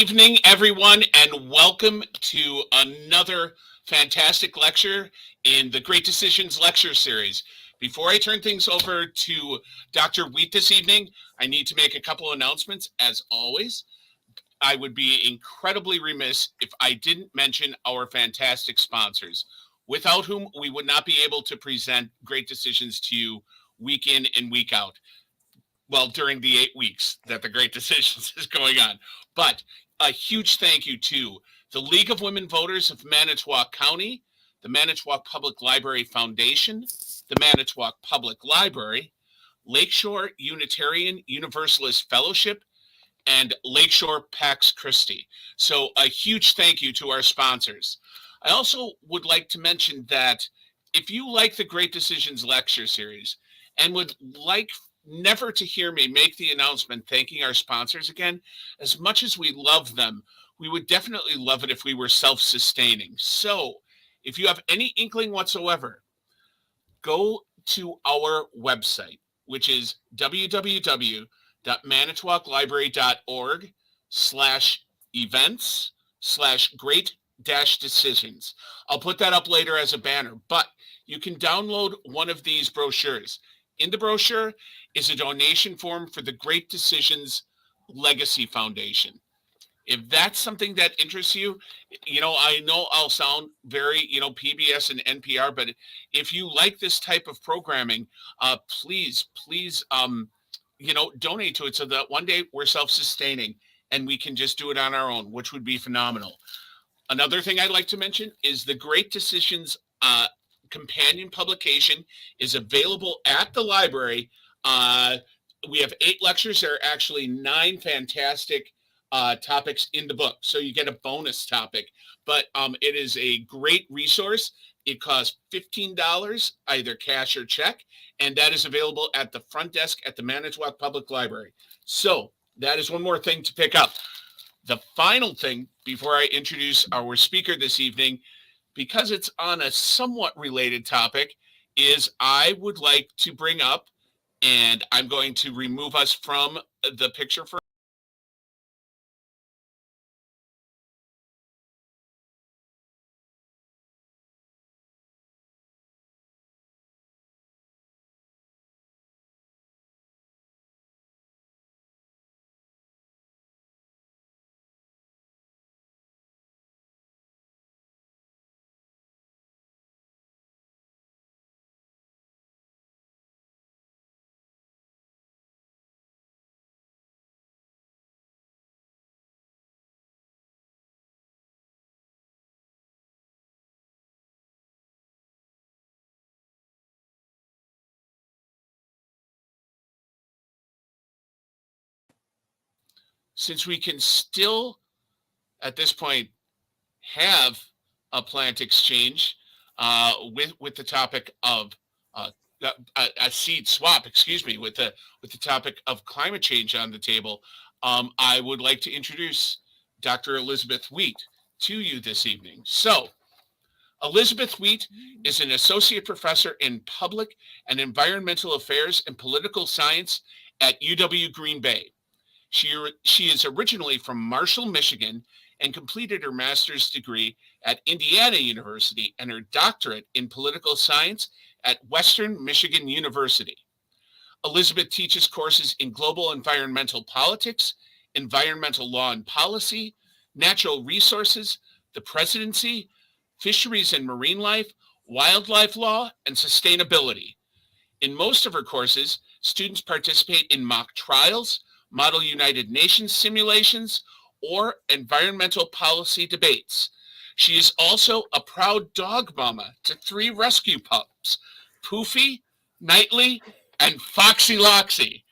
evening, everyone, and welcome to another fantastic lecture in the Great Decisions Lecture Series. Before I turn things over to Dr. Wheat this evening, I need to make a couple of announcements. As always, I would be incredibly remiss if I didn't mention our fantastic sponsors, without whom we would not be able to present Great Decisions to you week in and week out. Well, during the 8 weeks that the Great Decisions is going on. But a huge thank you to the League of Women Voters of Manitowoc County, the Manitowoc Public Library Foundation, the Manitowoc Public Library, Lakeshore Unitarian Universalist Fellowship, and Lakeshore Pax Christi. So a huge thank you to our sponsors. I also would like to mention that if you like the Great Decisions Lecture Series and would like never to hear me make the announcement thanking our sponsors again, as much as we love them, we would definitely love it if we were self-sustaining. So if you have any inkling whatsoever, go to our website, which is www.manitowoclibrary.org/events/great-decisions. I'll put that up later as a banner, but you can download one of these brochures. In the brochure is a donation form for the Great Decisions Legacy Foundation. If that's something that interests you, I know I'll sound very, PBS and NPR, but if you like this type of programming, please, donate to it so that one day we're self-sustaining and we can just do it on our own, which would be phenomenal. Another thing I'd like to mention is the Great Decisions companion publication is available at the library. We have 8 lectures. There are actually 9 fantastic topics in the book, so you get a bonus topic, but it is a great resource. It costs $15, either cash or check, and that is available at the front desk at the Manitowoc Public Library. So that is one more thing to pick up. The final thing before I introduce our speaker this evening, because it's on a somewhat related topic, is I would like to bring up, and I'm going to remove us from the picture for since we can still, at this point, have a plant exchange with the topic of a seed swap, with the topic of climate change on the table. I would like to introduce Dr. Elizabeth Wheat to you this evening. So, Elizabeth Wheat is an associate professor in public and environmental affairs and political science at UW Green Bay. She is originally from Marshall, Michigan, and completed her master's degree at Indiana University and her doctorate in political science at Western Michigan University. Elizabeth teaches courses in global environmental politics, environmental law and policy, natural resources, the presidency, fisheries and marine life, wildlife law, and sustainability. In most of her courses, students participate in mock trials, Model United Nations simulations, or environmental policy debates. She is also a proud dog mama to 3 rescue pups, Poofy, Nightly, and Foxy Loxy,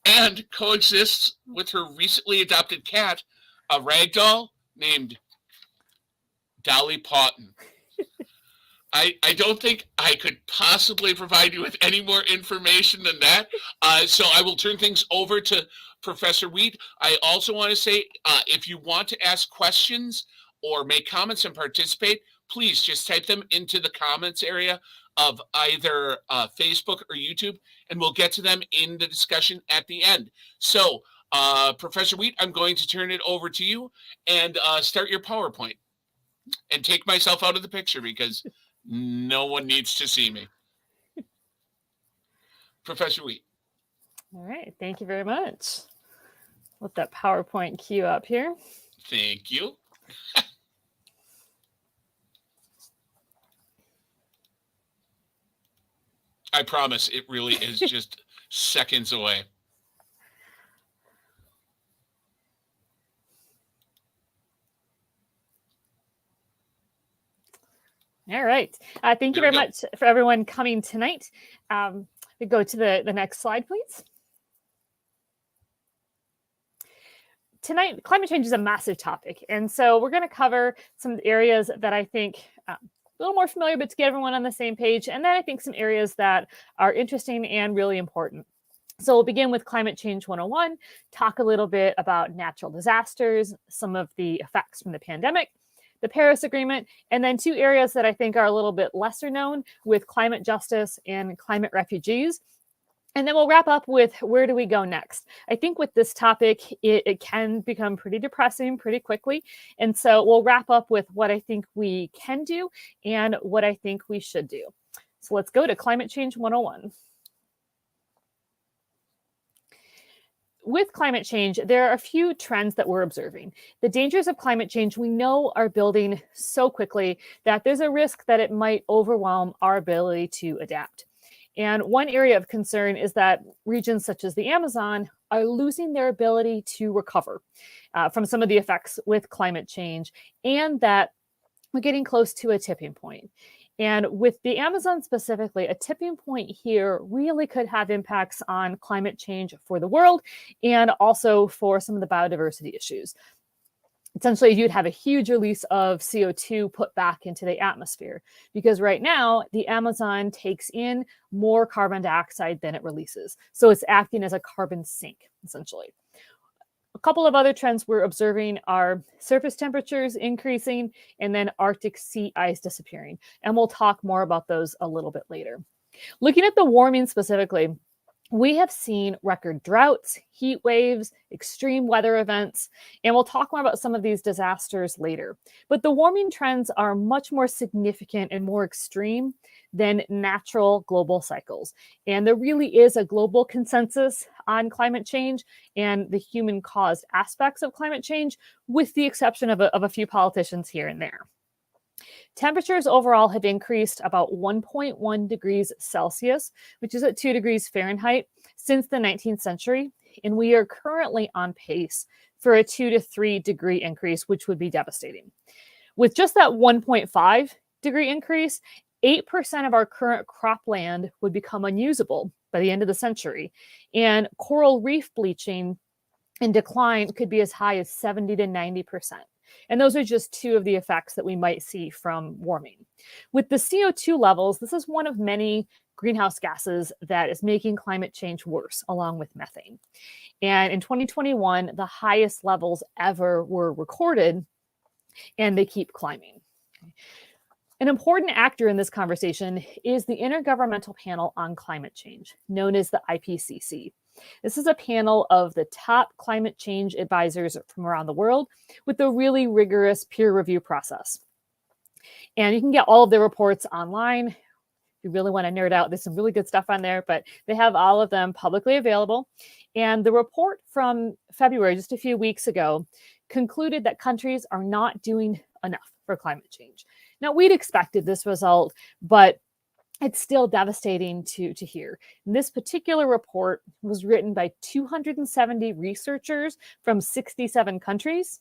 and coexists with her recently adopted cat, a ragdoll named Dolly Paughton. I don't think I could possibly provide you with any more information than that. So I will turn things over to Professor Wheat. I also want to say, if you want to ask questions or make comments and participate, please just type them into the comments area of either Facebook or YouTube, and we'll get to them in the discussion at the end. So Professor Wheat, I'm going to turn it over to you and start your PowerPoint and take myself out of the picture because no one needs to see me. Professor Wheat. All right, thank you very much. Let that PowerPoint queue up here. Thank you. I promise it really is just seconds away. All right. Thank you very much for everyone coming tonight. We go to the next slide, please. Tonight, climate change is a massive topic. And so we're going to cover some areas that I think a little more familiar, but to get everyone on the same page. And then I think some areas that are interesting and really important. So we'll begin with Climate Change 101, talk a little bit about natural disasters, some of the effects from the pandemic, the Paris Agreement, and then two areas that I think are a little bit lesser known with climate justice and climate refugees. And then we'll wrap up with where do we go next? I think with this topic, it can become pretty depressing pretty quickly. And so we'll wrap up with what I think we can do and what I think we should do. So let's go to Climate Change 101. With climate change, there are a few trends that we're observing. The dangers of climate change we know are building so quickly that there's a risk that it might overwhelm our ability to adapt. And one area of concern is that regions such as the Amazon are losing their ability to recover from some of the effects with climate change, and that we're getting close to a tipping point. And with the Amazon specifically, a tipping point here really could have impacts on climate change for the world and also for some of the biodiversity issues. Essentially, you'd have a huge release of CO2 put back into the atmosphere because right now the Amazon takes in more carbon dioxide than it releases. So it's acting as a carbon sink, essentially. A couple of other trends we're observing are surface temperatures increasing and then Arctic sea ice disappearing. And we'll talk more about those a little bit later. Looking at the warming specifically, we have seen record droughts, heat waves, extreme weather events, and we'll talk more about some of these disasters later. But the warming trends are much more significant and more extreme than natural global cycles. And there really is a global consensus on climate change and the human-caused aspects of climate change, with the exception of a few politicians here and there. Temperatures overall have increased about 1.1 degrees Celsius, which is at 2 degrees Fahrenheit, since the 19th century. And we are currently on pace for a 2 to 3 degree increase, which would be devastating. With just that 1.5 degree increase, 8% of our current cropland would become unusable by the end of the century. And coral reef bleaching and decline could be as high as 70 to 90%. And those are just two of the effects that we might see from warming. With the CO2 levels, this is one of many greenhouse gases that is making climate change worse, along with methane. And in 2021, the highest levels ever were recorded, and they keep climbing. An important actor in this conversation is the Intergovernmental Panel on Climate Change, known as the IPCC. This is a panel of the top climate change advisors from around the world with a really rigorous peer review process. And you can get all of their reports online. If you really want to nerd out, there's some really good stuff on there, but they have all of them publicly available. And the report from February, just a few weeks ago, concluded that countries are not doing enough for climate change. Now, we'd expected this result, but it's still devastating to hear. And this particular report was written by 270 researchers from 67 countries.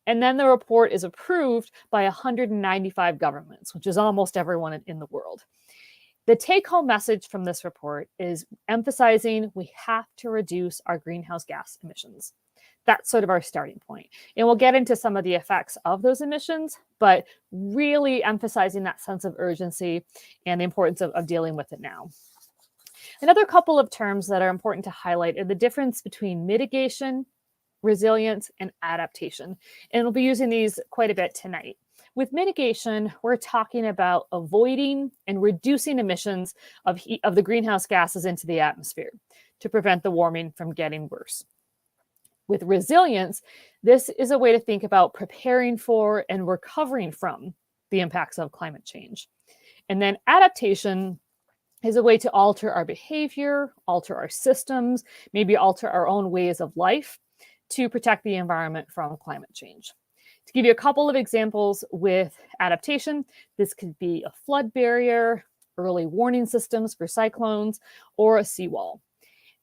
And then the report is approved by 195 governments, which is almost everyone in the world. The take-home message from this report is emphasizing we have to reduce our greenhouse gas emissions. That's sort of our starting point. And we'll get into some of the effects of those emissions, but really emphasizing that sense of urgency and the importance of dealing with it now. Another couple of terms that are important to highlight are the difference between mitigation, resilience, and adaptation. And we'll be using these quite a bit tonight. With mitigation, we're talking about avoiding and reducing emissions of the greenhouse gases into the atmosphere to prevent the warming from getting worse. With resilience, this is a way to think about preparing for and recovering from the impacts of climate change. And then adaptation is a way to alter our behavior, alter our systems, maybe alter our own ways of life to protect the environment from climate change. To give you a couple of examples with adaptation, this could be a flood barrier, early warning systems for cyclones, or a seawall.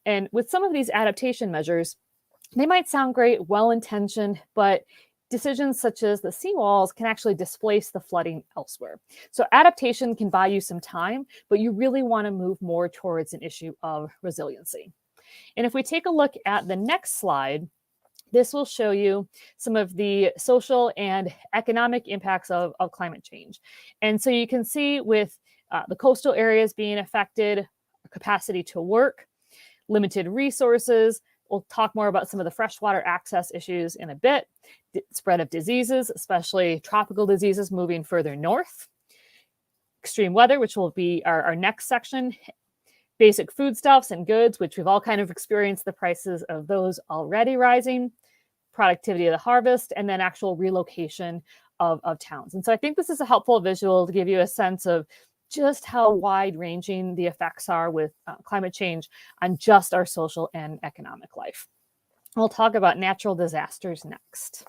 And with some of these adaptation measures, they might sound great, well-intentioned, but decisions such as the seawalls can actually displace the flooding elsewhere. So adaptation can buy you some time, but you really want to move more towards an issue of resiliency. And if we take a look at the next slide, this will show you some of the social and economic impacts of climate change. And so you can see with the coastal areas being affected, capacity to work, limited resources. We'll talk more about some of the freshwater access issues in a bit, spread of diseases, especially tropical diseases moving further north, extreme weather, which will be our next section, basic foodstuffs and goods, which we've all kind of experienced the prices of those already rising, productivity of the harvest, and then actual relocation of towns. And so I think this is a helpful visual to give you a sense of just how wide-ranging the effects are with climate change on just our social and economic life. We'll talk about natural disasters next.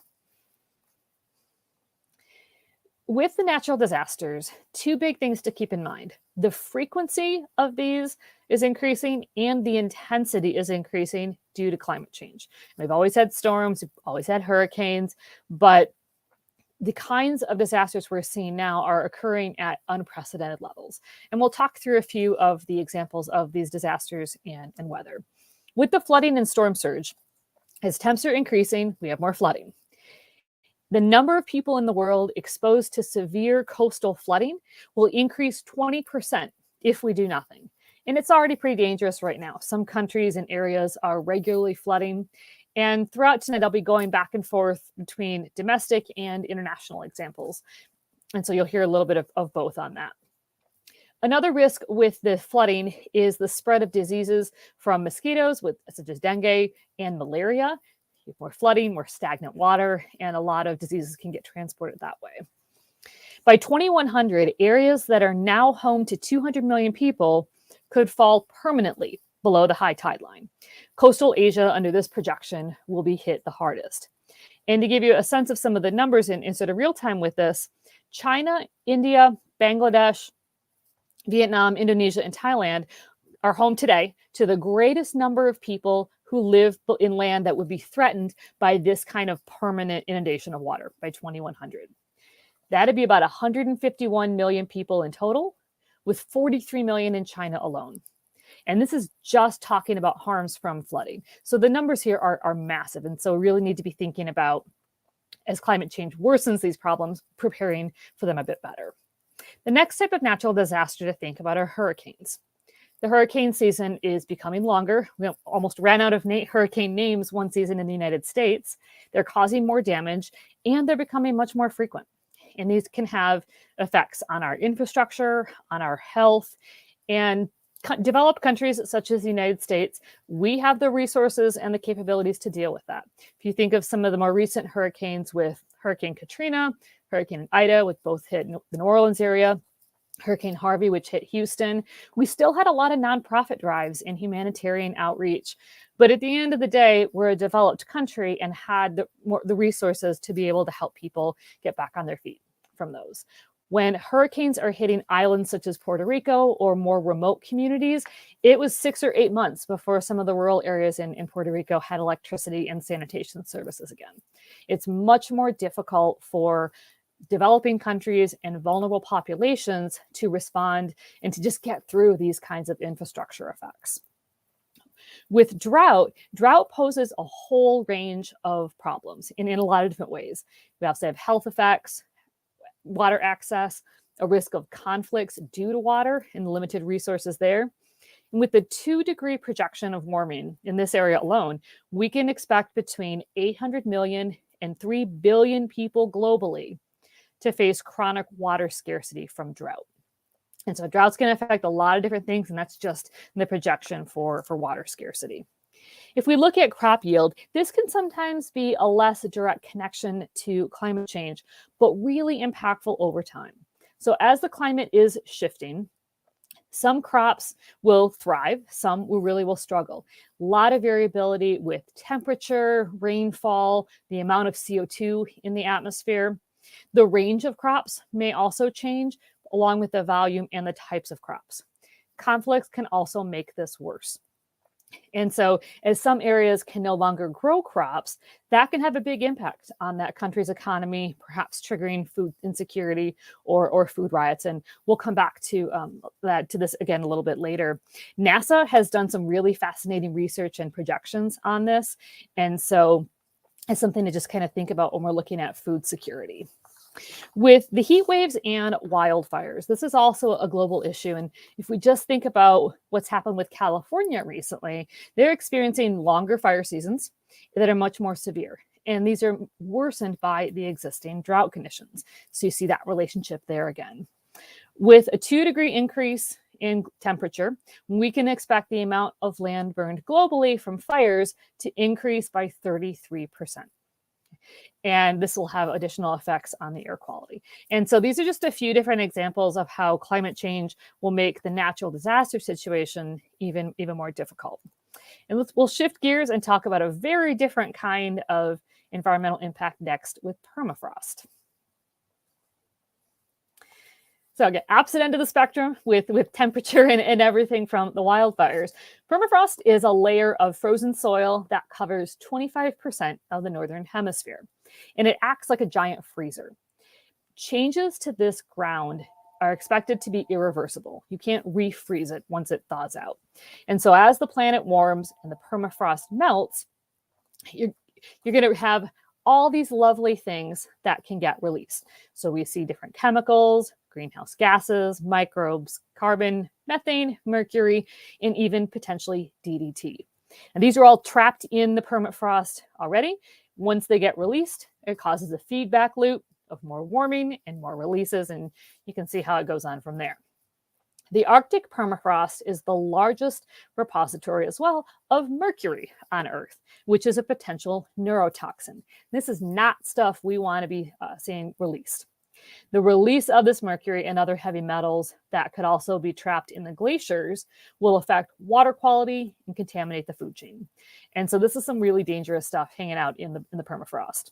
With the natural disasters, two big things to keep in mind. The frequency of these is increasing and the intensity is increasing due to climate change. We've always had storms, we've always had hurricanes, but the kinds of disasters we're seeing now are occurring at unprecedented levels. And we'll talk through a few of the examples of these disasters and weather. With the flooding and storm surge, as temps are increasing, we have more flooding. The number of people in the world exposed to severe coastal flooding will increase 20% if we do nothing. And it's already pretty dangerous right now. Some countries and areas are regularly flooding. And throughout tonight, I'll be going back and forth between domestic and international examples. And so you'll hear a little bit of both on that. Another risk with the flooding is the spread of diseases from mosquitoes, such as dengue and malaria. You have more flooding, more stagnant water, and a lot of diseases can get transported that way. By 2100, areas that are now home to 200 million people could fall permanently below the high tide line. Coastal Asia, under this projection, will be hit the hardest. And to give you a sense of some of the numbers in sort of real time with this, China, India, Bangladesh, Vietnam, Indonesia, and Thailand are home today to the greatest number of people who live in land that would be threatened by this kind of permanent inundation of water by 2100. That'd be about 151 million people in total, with 43 million in China alone. And this is just talking about harms from flooding. So the numbers here are massive. And so we really need to be thinking about, as climate change worsens these problems, preparing for them a bit better. The next type of natural disaster to think about are hurricanes. The hurricane season is becoming longer. We almost ran out of hurricane names one season in the United States. They're causing more damage and they're becoming much more frequent. And these can have effects on our infrastructure, on our health, and developed countries such as the United States, we have the resources and the capabilities to deal with that. If you think of some of the more recent hurricanes with Hurricane Katrina, Hurricane Ida, which both hit the New Orleans area, Hurricane Harvey, which hit Houston, we still had a lot of nonprofit drives and humanitarian outreach. But at the end of the day, we're a developed country and had the resources to be able to help people get back on their feet from those. When hurricanes are hitting islands such as Puerto Rico or more remote communities, it was 6 or 8 months before some of the rural areas in Puerto Rico had electricity and sanitation services again. It's much more difficult for developing countries and vulnerable populations to respond and to just get through these kinds of infrastructure effects. With drought poses a whole range of problems in a lot of different ways. We also have health effects, water access, a risk of conflicts due to water and the limited resources there. And with the 2-degree projection of warming in this area alone, we can expect between 800 million and 3 billion people globally to face chronic water scarcity from drought. And so drought's going to affect a lot of different things, and that's just the projection for water scarcity. If we look at crop yield, this can sometimes be a less direct connection to climate change, but really impactful over time. So as the climate is shifting, some crops will thrive, some will struggle. A lot of variability with temperature, rainfall, the amount of CO2 in the atmosphere. The range of crops may also change, along with the volume and the types of crops. Conflicts can also make this worse. And so, as some areas can no longer grow crops, that can have a big impact on that country's economy, perhaps triggering food insecurity or food riots. And we'll come back to this again a little bit later. NASA has done some really fascinating research and projections on this, and so it's something to just kind of think about when we're looking at food security. With the heat waves and wildfires, this is also a global issue. And if we just think about what's happened with California recently, they're experiencing longer fire seasons that are much more severe. And these are worsened by the existing drought conditions. So you see that relationship there again. With a 2-degree increase in temperature, we can expect the amount of land burned globally from fires to increase by 33%. And this will have additional effects on the air quality. And so these are just a few different examples of how climate change will make the natural disaster situation even more difficult. And we'll shift gears and talk about a very different kind of environmental impact next with permafrost. So again, opposite end of the spectrum with temperature and everything from the wildfires. Permafrost is a layer of frozen soil that covers 25% of the northern hemisphere, and it acts like a giant freezer. Changes to this ground are expected to be irreversible. You can't refreeze it once it thaws out. And so as the planet warms and the permafrost melts, you're going to have all these lovely things that can get released. So we see different chemicals, greenhouse gases, microbes, carbon, methane, mercury, and even potentially DDT. And these are all trapped in the permafrost already. Once they get released, it causes a feedback loop of more warming and more releases, and you can see how it goes on from there. The Arctic permafrost is the largest repository as well of mercury on Earth, which is a potential neurotoxin. This is not stuff we want to be seeing released. The release of this mercury and other heavy metals that could also be trapped in the glaciers will affect water quality and contaminate the food chain. And so this is some really dangerous stuff hanging out in the permafrost.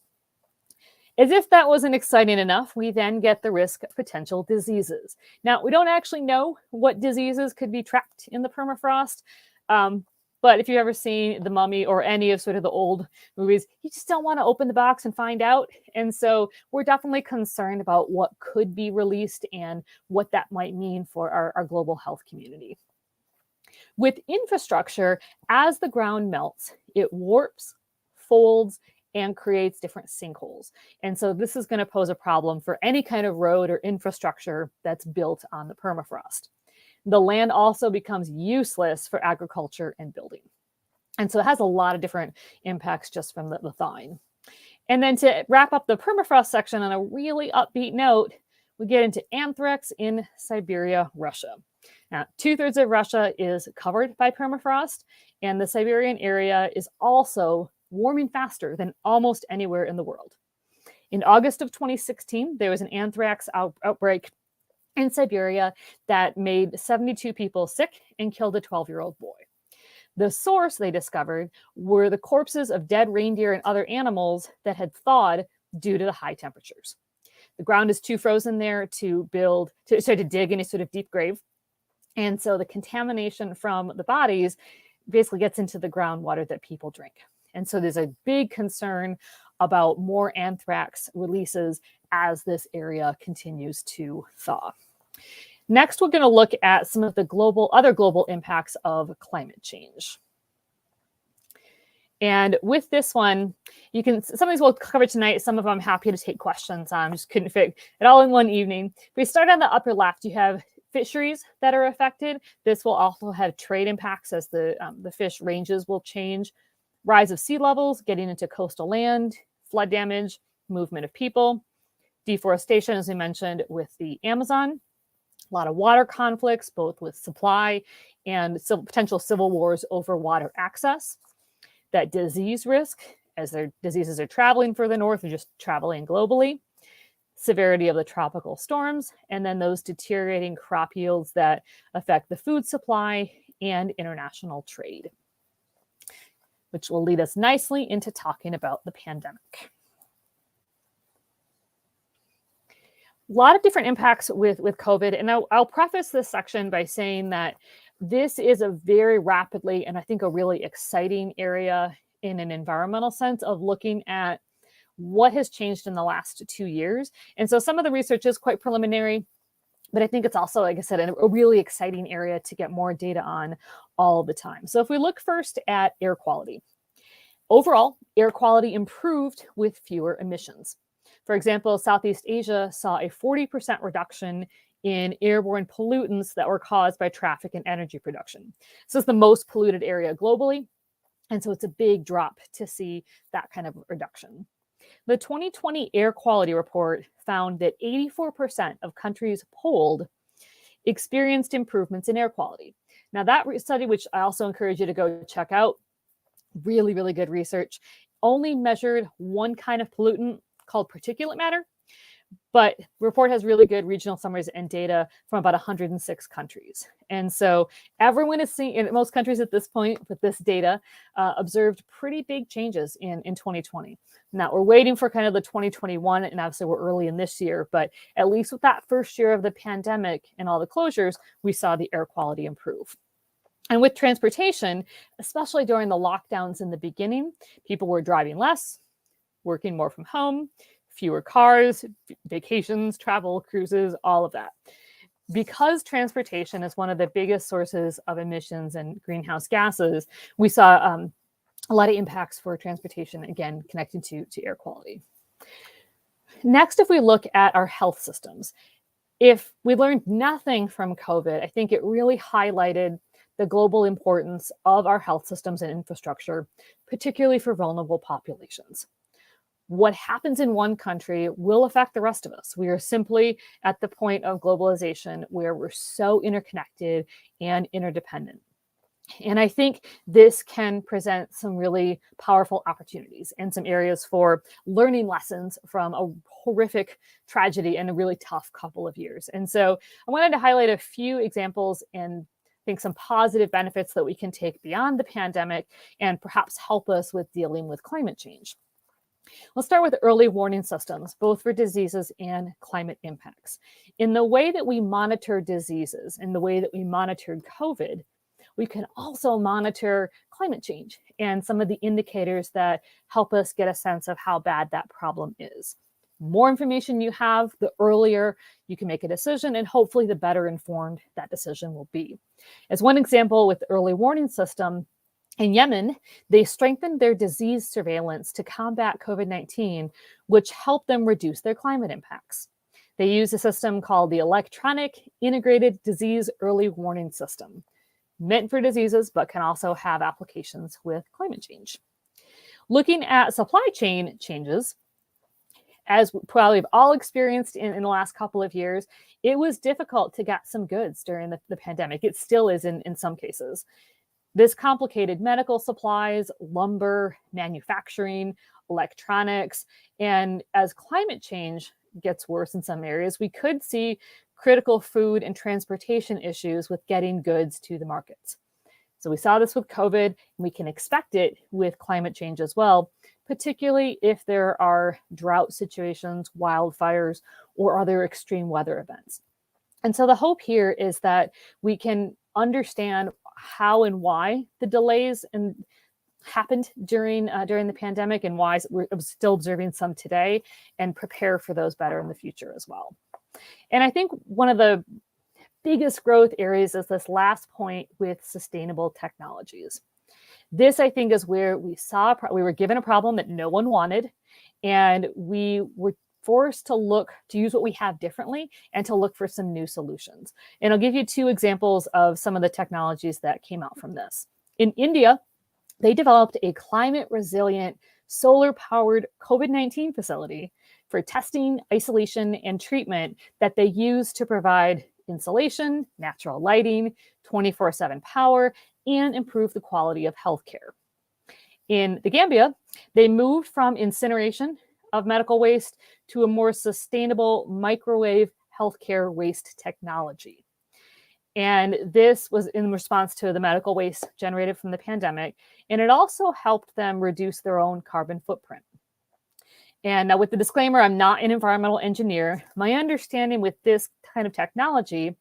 As if that wasn't exciting enough, we then get the risk of potential diseases. Now, we don't actually know what diseases could be trapped in the permafrost, but if you've ever seen The Mummy or any of sort of the old movies, you just don't want to open the box and find out. And so we're definitely concerned about what could be released and what that might mean for our global health community. With infrastructure, as the ground melts, it warps, folds, and creates different sinkholes. And so this is going to pose a problem for any kind of road or infrastructure that's built on the permafrost. The land also becomes useless for agriculture and building. And so it has a lot of different impacts just from the thawing. And then to wrap up the permafrost section on a really upbeat note, we get into anthrax in Siberia, Russia. Now, 2/3 of Russia is covered by permafrost, and the Siberian area is also warming faster than almost anywhere in the world. In August of 2016, there was an anthrax outbreak in Siberia that made 72 people sick and killed a 12-year-old boy. The source, they discovered, were the corpses of dead reindeer and other animals that had thawed due to the high temperatures. The ground is too frozen there to dig any sort of deep grave. And so the contamination from the bodies basically gets into the groundwater that people drink. And so there's a big concern about more anthrax releases as this area continues to thaw. Next, we're going to look at some of the other global impacts of climate change. And with this one, some of these we'll cover tonight. Some of them I'm happy to take questions on. Just couldn't fit it all in one evening. If we start on the upper left, you have fisheries that are affected. This will also have trade impacts as the fish ranges will change. Rise of sea levels, getting into coastal land, flood damage, movement of people, deforestation, as we mentioned, with the Amazon. A lot of water conflicts, both with supply and potential civil wars over water access. that disease risk, as their diseases are traveling further north or just traveling globally, severity of the tropical storms, and then those deteriorating crop yields that affect the food supply and international trade, which will lead us nicely into talking about the pandemic. A lot of different impacts with COVID, and I'll preface this section by saying that this is a very rapidly, and I think a really exciting area in an environmental sense of looking at what has changed in the last 2 years. And so some of the research is quite preliminary, but I think it's also, like I said, a really exciting area to get more data on all the time. So if we look first at air quality, overall, air quality improved with fewer emissions. For example, Southeast Asia saw a 40% reduction in airborne pollutants that were caused by traffic and energy production. So it's the most polluted area globally. And so it's a big drop to see that kind of reduction. The 2020 air quality report found that 84% of countries polled experienced improvements in air quality. Now, that study, which I also encourage you to go check out, really, really good research, only measured one kind of pollutant called particulate matter, but the report has really good regional summaries and data from about 106 countries. And so everyone is seeing, in most countries at this point with this data, observed pretty big changes in 2020. Now we're waiting for kind of the 2021, and obviously we're early in this year, but at least with that first year of the pandemic and all the closures, we saw the air quality improve. And with transportation, especially during the lockdowns in the beginning, people were driving less, working more from home, fewer cars, vacations, travel, cruises, all of that. Because transportation is one of the biggest sources of emissions and greenhouse gases, we saw a lot of impacts for transportation, again, connected to air quality. Next, if we look at our health systems, if we learned nothing from COVID, I think it really highlighted the global importance of our health systems and infrastructure, particularly for vulnerable populations. What happens in one country will affect the rest of us. We are simply at the point of globalization where we're so interconnected and interdependent. And I think this can present some really powerful opportunities and some areas for learning lessons from a horrific tragedy and a really tough couple of years. And so I wanted to highlight a few examples and I think some positive benefits that we can take beyond the pandemic and perhaps help us with dealing with climate change. Let's start with early warning systems, both for diseases and climate impacts. In the way that we monitor diseases, in the way that we monitored COVID, we can also monitor climate change and some of the indicators that help us get a sense of how bad that problem is. More information you have, the earlier you can make a decision, and hopefully the better informed that decision will be. As one example with the early warning system, in Yemen, they strengthened their disease surveillance to combat COVID-19, which helped them reduce their climate impacts. They use a system called the Electronic Integrated Disease Early Warning System, meant for diseases, but can also have applications with climate change. Looking at supply chain changes, as probably we've all experienced in the last couple of years, it was difficult to get some goods during the pandemic. It still is in some cases. This complicated medical supplies, lumber, manufacturing, electronics, and as climate change gets worse in some areas, we could see critical food and transportation issues with getting goods to the markets. So we saw this with COVID, and we can expect it with climate change as well, particularly if there are drought situations, wildfires, or other extreme weather events. And so the hope here is that we can understand how and why the delays happened during the pandemic and why we're still observing some today, and prepare for those better in the future as well. And I think one of the biggest growth areas is this last point with sustainable technologies. This, I think, is where we were given a problem that no one wanted, and we were forced to use what we have differently and to look for some new solutions. And I'll give you two examples of some of the technologies that came out from this. In India, they developed a climate resilient solar-powered COVID-19 facility for testing, isolation, and treatment that they use to provide insulation, natural lighting, 24/7 power, and improve the quality of healthcare. In the Gambia, they moved from incineration of medical waste to a more sustainable microwave healthcare waste technology. And this was in response to the medical waste generated from the pandemic. And it also helped them reduce their own carbon footprint. And now, with the disclaimer, I'm not an environmental engineer. My understanding with this kind of technology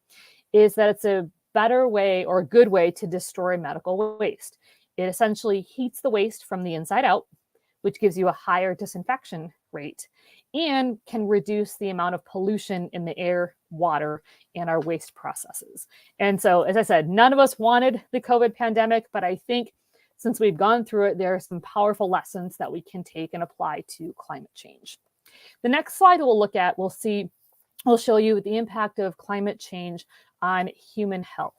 is that it's a better way or a good way to destroy medical waste. It essentially heats the waste from the inside out, which gives you a higher disinfection rate and can reduce the amount of pollution in the air, water, and our waste processes. And so, as I said, none of us wanted the COVID pandemic, but I think since we've gone through it, there are some powerful lessons that we can take and apply to climate change. The next slide we'll look at, we'll show you the impact of climate change on human health.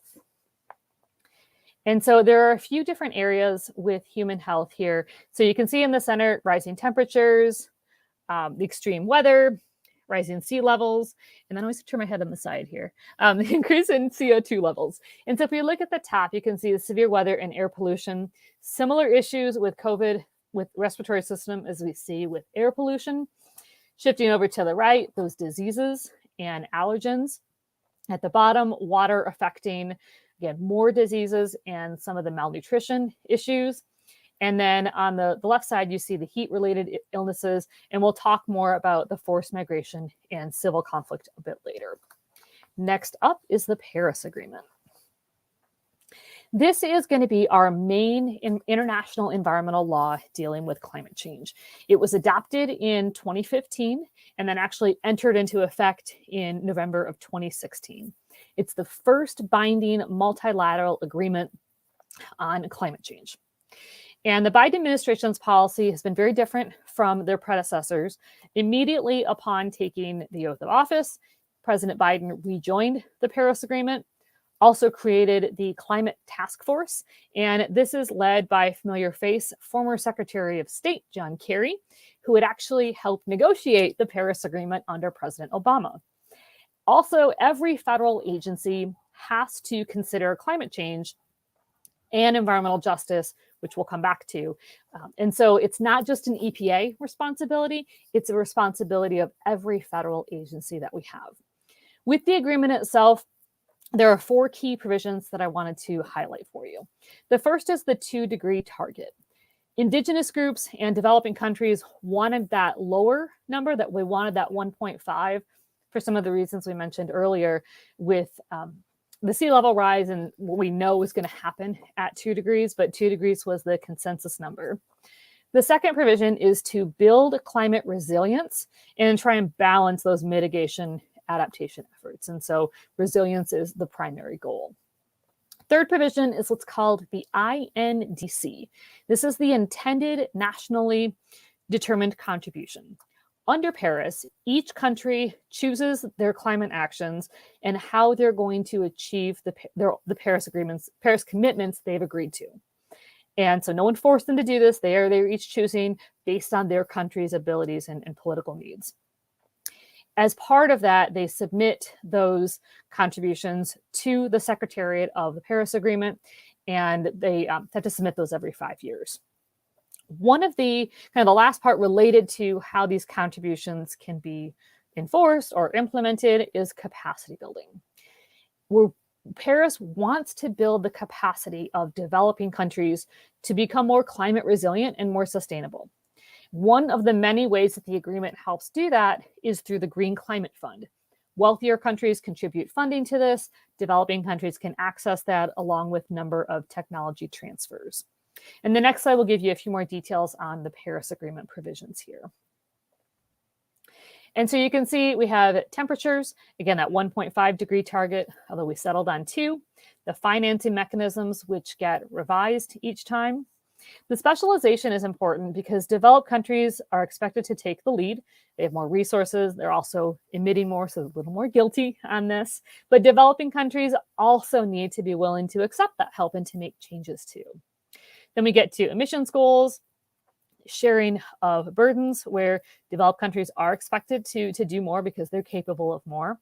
And so there are a few different areas with human health here. So you can see in the center, rising temperatures, the extreme weather, rising sea levels, and then I always turn my head on the side here, the increase in CO2 levels. And so if you look at the top, you can see the severe weather and air pollution, similar issues with COVID, with respiratory system as we see with air pollution. Shifting over to the right, those diseases and allergens. At the bottom, water affecting, again, more diseases and some of the malnutrition issues. And then on the left side, you see the heat-related illnesses, and we'll talk more about the forced migration and civil conflict a bit later. Next up is the Paris Agreement. This is going to be our main international environmental law dealing with climate change. It was adopted in 2015 and then actually entered into effect in November of 2016. It's the first binding multilateral agreement on climate change. And the Biden administration's policy has been very different from their predecessors. Immediately upon taking the oath of office, President Biden rejoined the Paris Agreement, also created the Climate Task Force. And this is led by a familiar face, former Secretary of State John Kerry, who had actually helped negotiate the Paris Agreement under President Obama. Also, every federal agency has to consider climate change and environmental justice, which we'll come back to. And so it's not just an EPA responsibility, it's a responsibility of every federal agency that we have. With the agreement itself, there are 4 key provisions that I wanted to highlight for you. The first is the 2-degree target. Indigenous groups and developing countries wanted that lower number, that we wanted that 1.5 for some of the reasons we mentioned earlier with the sea level rise and what we know is going to happen at 2 degrees, but 2 degrees was the consensus number. The second provision is to build climate resilience and try and balance those mitigation adaptation efforts. And so resilience is the primary goal. Third provision is what's called the INDC. This is the intended nationally determined contribution. Under Paris, each country chooses their climate actions and how they're going to achieve the Paris commitments they've agreed to. And so no one forced them to do this. They're each choosing based on their country's abilities and political needs. As part of that, they submit those contributions to the Secretariat of the Paris Agreement, and they have to submit those every 5 years. One of the the last part related to how these contributions can be enforced or implemented is capacity building. Paris wants to build the capacity of developing countries to become more climate resilient and more sustainable. One of the many ways that the agreement helps do that is through the Green Climate Fund. Wealthier countries contribute funding to this. Developing countries can access that along with a number of technology transfers. And the next slide will give you a few more details on the Paris Agreement provisions here. And so you can see we have temperatures, again, that 1.5 degree target, although we settled on 2. The financing mechanisms, which get revised each time. The specialization is important because developed countries are expected to take the lead. They have more resources. They're also emitting more, so a little more guilty on this. But developing countries also need to be willing to accept that help and to make changes too. Then we get to emissions goals, sharing of burdens, where developed countries are expected to do more because they're capable of more.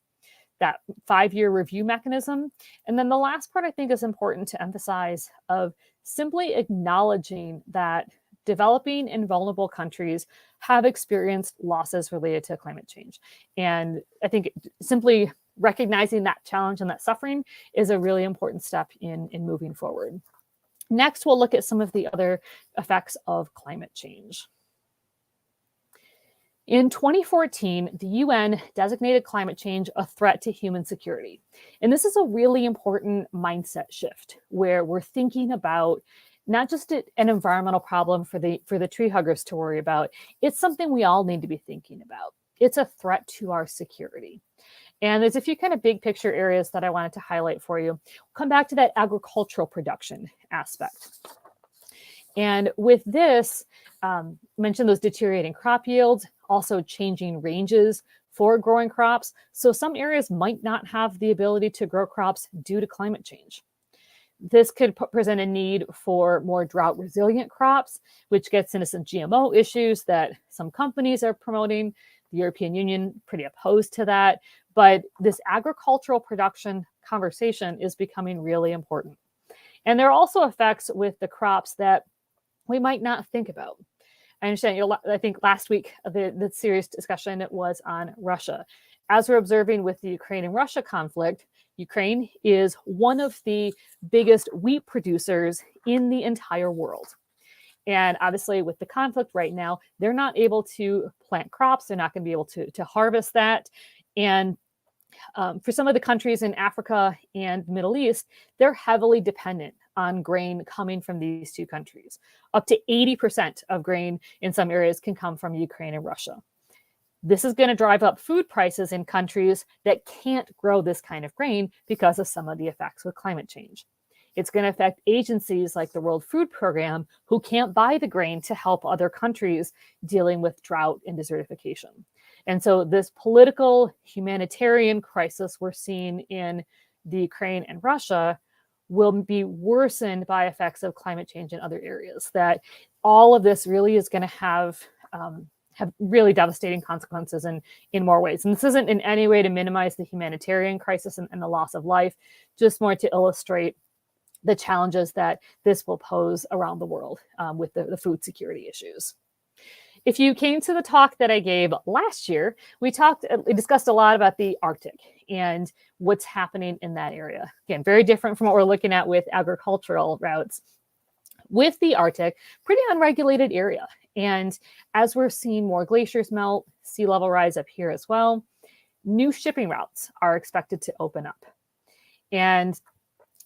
That 5-year review mechanism. And then the last part I think is important to emphasize of simply acknowledging that developing and vulnerable countries have experienced losses related to climate change. And I think simply recognizing that challenge and that suffering is a really important step in moving forward. Next, we'll look at some of the other effects of climate change. In 2014, the UN designated climate change a threat to human security. And this is a really important mindset shift where we're thinking about not just an environmental problem for the tree huggers to worry about. It's something we all need to be thinking about. It's a threat to our security. And there's a few kind of big picture areas that I wanted to highlight for you. We'll come back to that agricultural production aspect. And with this, mentioned those deteriorating crop yields, also changing ranges for growing crops. So some areas might not have the ability to grow crops due to climate change. This could present a need for more drought resilient crops, which gets into some GMO issues that some companies are promoting. The European Union pretty opposed to that. But this agricultural production conversation is becoming really important. And there are also effects with the crops that we might not think about. I understand, I think last week, the serious discussion was on Russia. As we're observing with the Ukraine and Russia conflict, Ukraine is one of the biggest wheat producers in the entire world. And obviously with the conflict right now, they're not able to plant crops. They're not going to be able to harvest that. And for some of the countries in Africa and Middle East, they're heavily dependent on grain coming from these two countries. Up to 80% of grain in some areas can come from Ukraine and Russia. This is going to drive up food prices in countries that can't grow this kind of grain because of some of the effects with climate change. It's going to affect agencies like the World Food Program who can't buy the grain to help other countries dealing with drought and desertification. And so this political humanitarian crisis we're seeing in the Ukraine and Russia will be worsened by effects of climate change in other areas. That all of this really is going to have really devastating consequences in more ways. And this isn't in any way to minimize the humanitarian crisis and the loss of life, just more to illustrate the challenges that this will pose around the world with the food security issues. If you came to the talk that I gave last year, we discussed a lot about the Arctic and what's happening in that area. Again, very different from what we're looking at with agricultural routes. With the Arctic, pretty unregulated area. And as we're seeing more glaciers melt, sea level rise up here as well, new shipping routes are expected to open up. And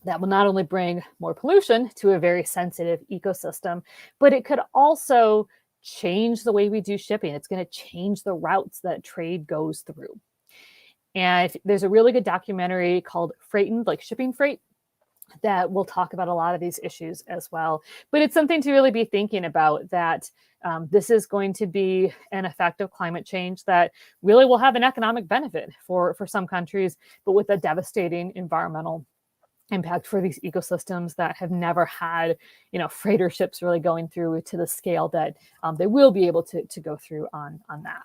that will not only bring more pollution to a very sensitive ecosystem, but it could also change the way we do shipping. It's going to change the routes that trade goes through. And there's a really good documentary called Freightened, like shipping freight, that will talk about a lot of these issues as well. But it's something to really be thinking about, that this is going to be an effect of climate change that really will have an economic benefit for some countries, but with a devastating environmental impact for these ecosystems that have never had, freighter ships really going through to the scale that they will be able to go through on that.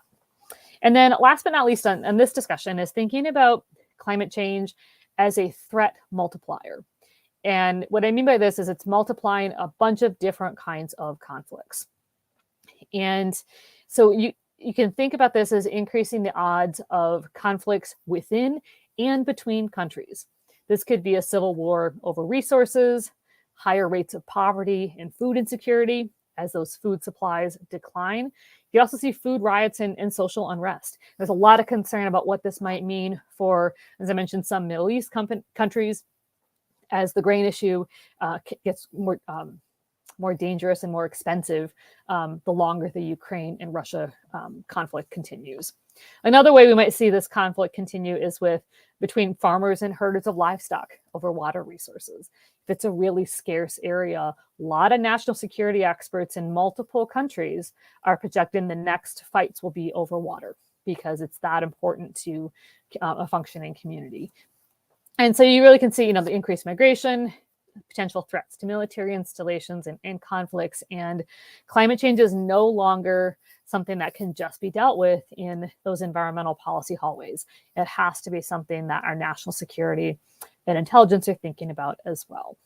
And then last but not least on this discussion is thinking about climate change as a threat multiplier. And what I mean by this is it's multiplying a bunch of different kinds of conflicts. And so you can think about this as increasing the odds of conflicts within and between countries. This could be a civil war over resources, higher rates of poverty and food insecurity as those food supplies decline. You also see food riots and social unrest. There's a lot of concern about what this might mean for, as I mentioned, some Middle East countries as the grain issue gets more dangerous and more expensive the longer the Ukraine and Russia conflict continues. Another way we might see this conflict continue is between farmers and herders of livestock over water resources. If it's a really scarce area, a lot of national security experts in multiple countries are projecting the next fights will be over water because it's that important to a functioning community. And so you really can see, the increased migration, potential threats to military installations and conflicts, and climate change is no longer something that can just be dealt with in those environmental policy hallways. It has to be something that our national security and intelligence are thinking about as well.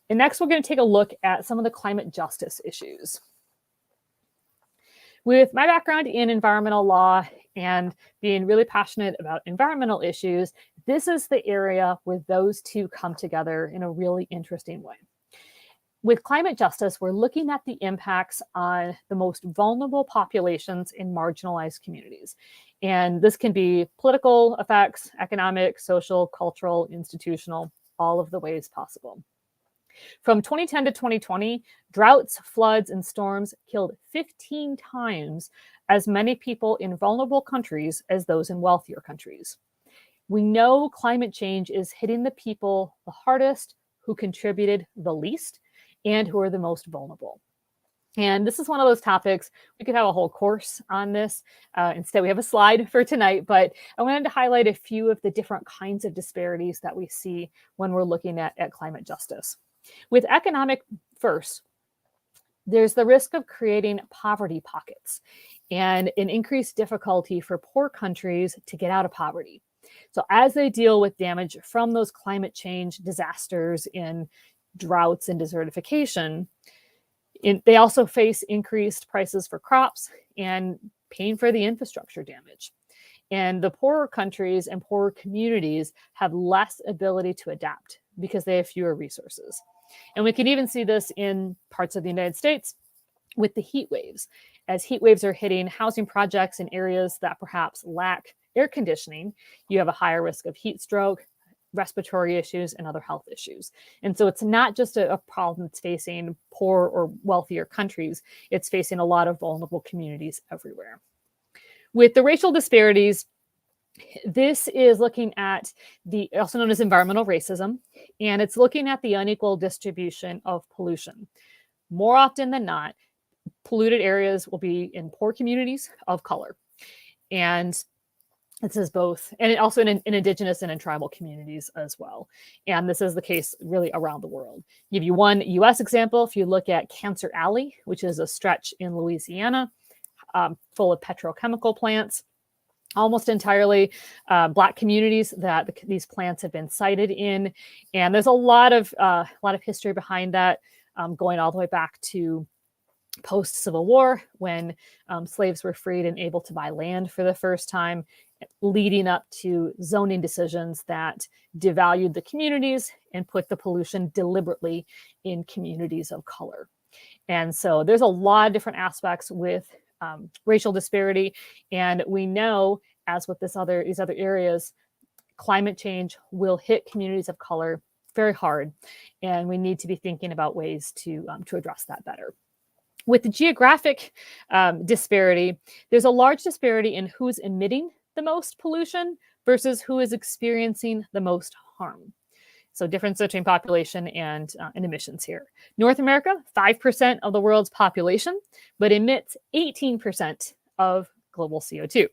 And next, we're going to take a look at some of the climate justice issues. With my background in environmental law and being really passionate about environmental issues, this is the area where those two come together in a really interesting way. With climate justice, we're looking at the impacts on the most vulnerable populations in marginalized communities. And this can be political effects, economic, social, cultural, institutional, all of the ways possible. From 2010 to 2020, droughts, floods, and storms killed 15 times as many people in vulnerable countries as those in wealthier countries. We know climate change is hitting the people the hardest, who contributed the least, and who are the most vulnerable. And this is one of those topics, we could have a whole course on this. Instead, we have a slide for tonight, but I wanted to highlight a few of the different kinds of disparities that we see when we're looking at climate justice. With economic first, there's the risk of creating poverty pockets and an increased difficulty for poor countries to get out of poverty. So as they deal with damage from those climate change disasters in droughts and desertification, they also face increased prices for crops and paying for the infrastructure damage. And the poorer countries and poorer communities have less ability to adapt because they have fewer resources. And we can even see this in parts of the United States with the heat waves. As heat waves are hitting housing projects in areas that perhaps lack air conditioning, you have a higher risk of heat stroke, respiratory issues, and other health issues. And so it's not just a problem that's facing poor or wealthier countries, it's facing a lot of vulnerable communities everywhere. With the racial disparities, this is looking at the also known as environmental racism, and it's looking at the unequal distribution of pollution. More often than not, polluted areas will be in poor communities of color. And this is both, and also in indigenous and in tribal communities as well. And this is the case really around the world. I'll give you one US example. If you look at Cancer Alley, which is a stretch in Louisiana, full of petrochemical plants, almost entirely Black communities that these plants have been sited in. And there's a lot of history behind that, going all the way back to post-Civil War, when slaves were freed and able to buy land for the first time, leading up to zoning decisions that devalued the communities and put the pollution deliberately in communities of color. And so there's a lot of different aspects with racial disparity. And we know, as with these other areas, climate change will hit communities of color very hard. And we need to be thinking about ways to address that better. With the geographic disparity, there's a large disparity in who's emitting the most pollution versus who is experiencing the most harm. So difference between population and emissions here. North America, 5% of the world's population, but emits 18% of global CO2.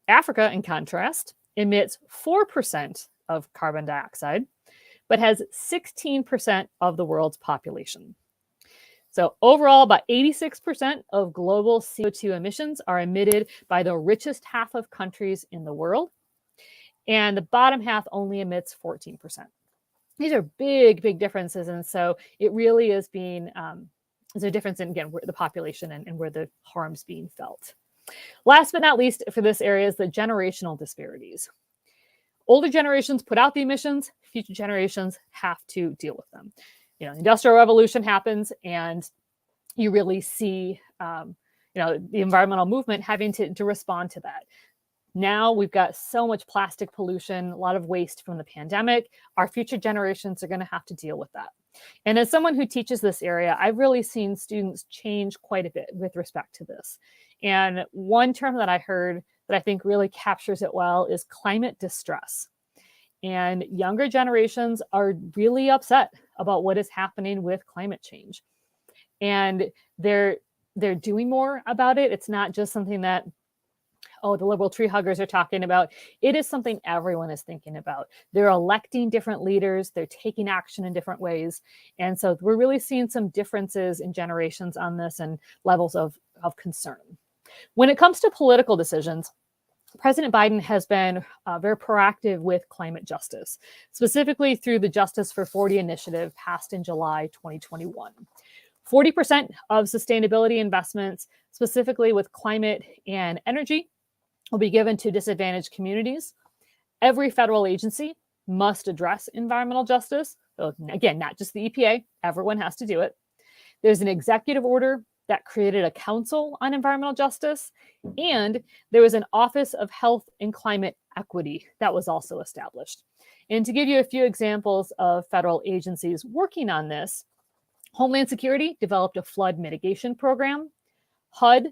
Africa, in contrast, emits 4% of carbon dioxide, but has 16% of the world's population. So overall, about 86% of global CO2 emissions are emitted by the richest half of countries in the world, and the bottom half only emits 14%. These are big, big differences, and so it really is being, there's a difference in, again, where the population and where the harm's being felt. Last but not least for this area is the generational disparities. Older generations put out the emissions, future generations have to deal with them. You know, the Industrial Revolution happens, and you really see, the environmental movement having to respond to that. Now we've got so much plastic pollution, a lot of waste from the pandemic. Our future generations are going to have to deal with that. And as someone who teaches this area, I've really seen students change quite a bit with respect to this. And one term that I heard that I think really captures it well is climate distress. And younger generations are really upset about what is happening with climate change. And they're doing more about it. It's not just something that, the liberal tree huggers are talking about. It is something everyone is thinking about. They're electing different leaders. They're taking action in different ways. And so we're really seeing some differences in generations on this and levels of concern. When it comes to political decisions, President Biden has been very proactive with climate justice, specifically through the Justice for 40 initiative passed in July 2021. 40% of sustainability investments, specifically with climate and energy, will be given to disadvantaged communities. Every federal agency must address environmental justice. So again, not just the EPA, everyone has to do it. There's an executive order that created a council on environmental justice, and there was an Office of Health and Climate Equity that was also established. And to give you a few examples of federal agencies working on this, Homeland Security developed a flood mitigation program. HUD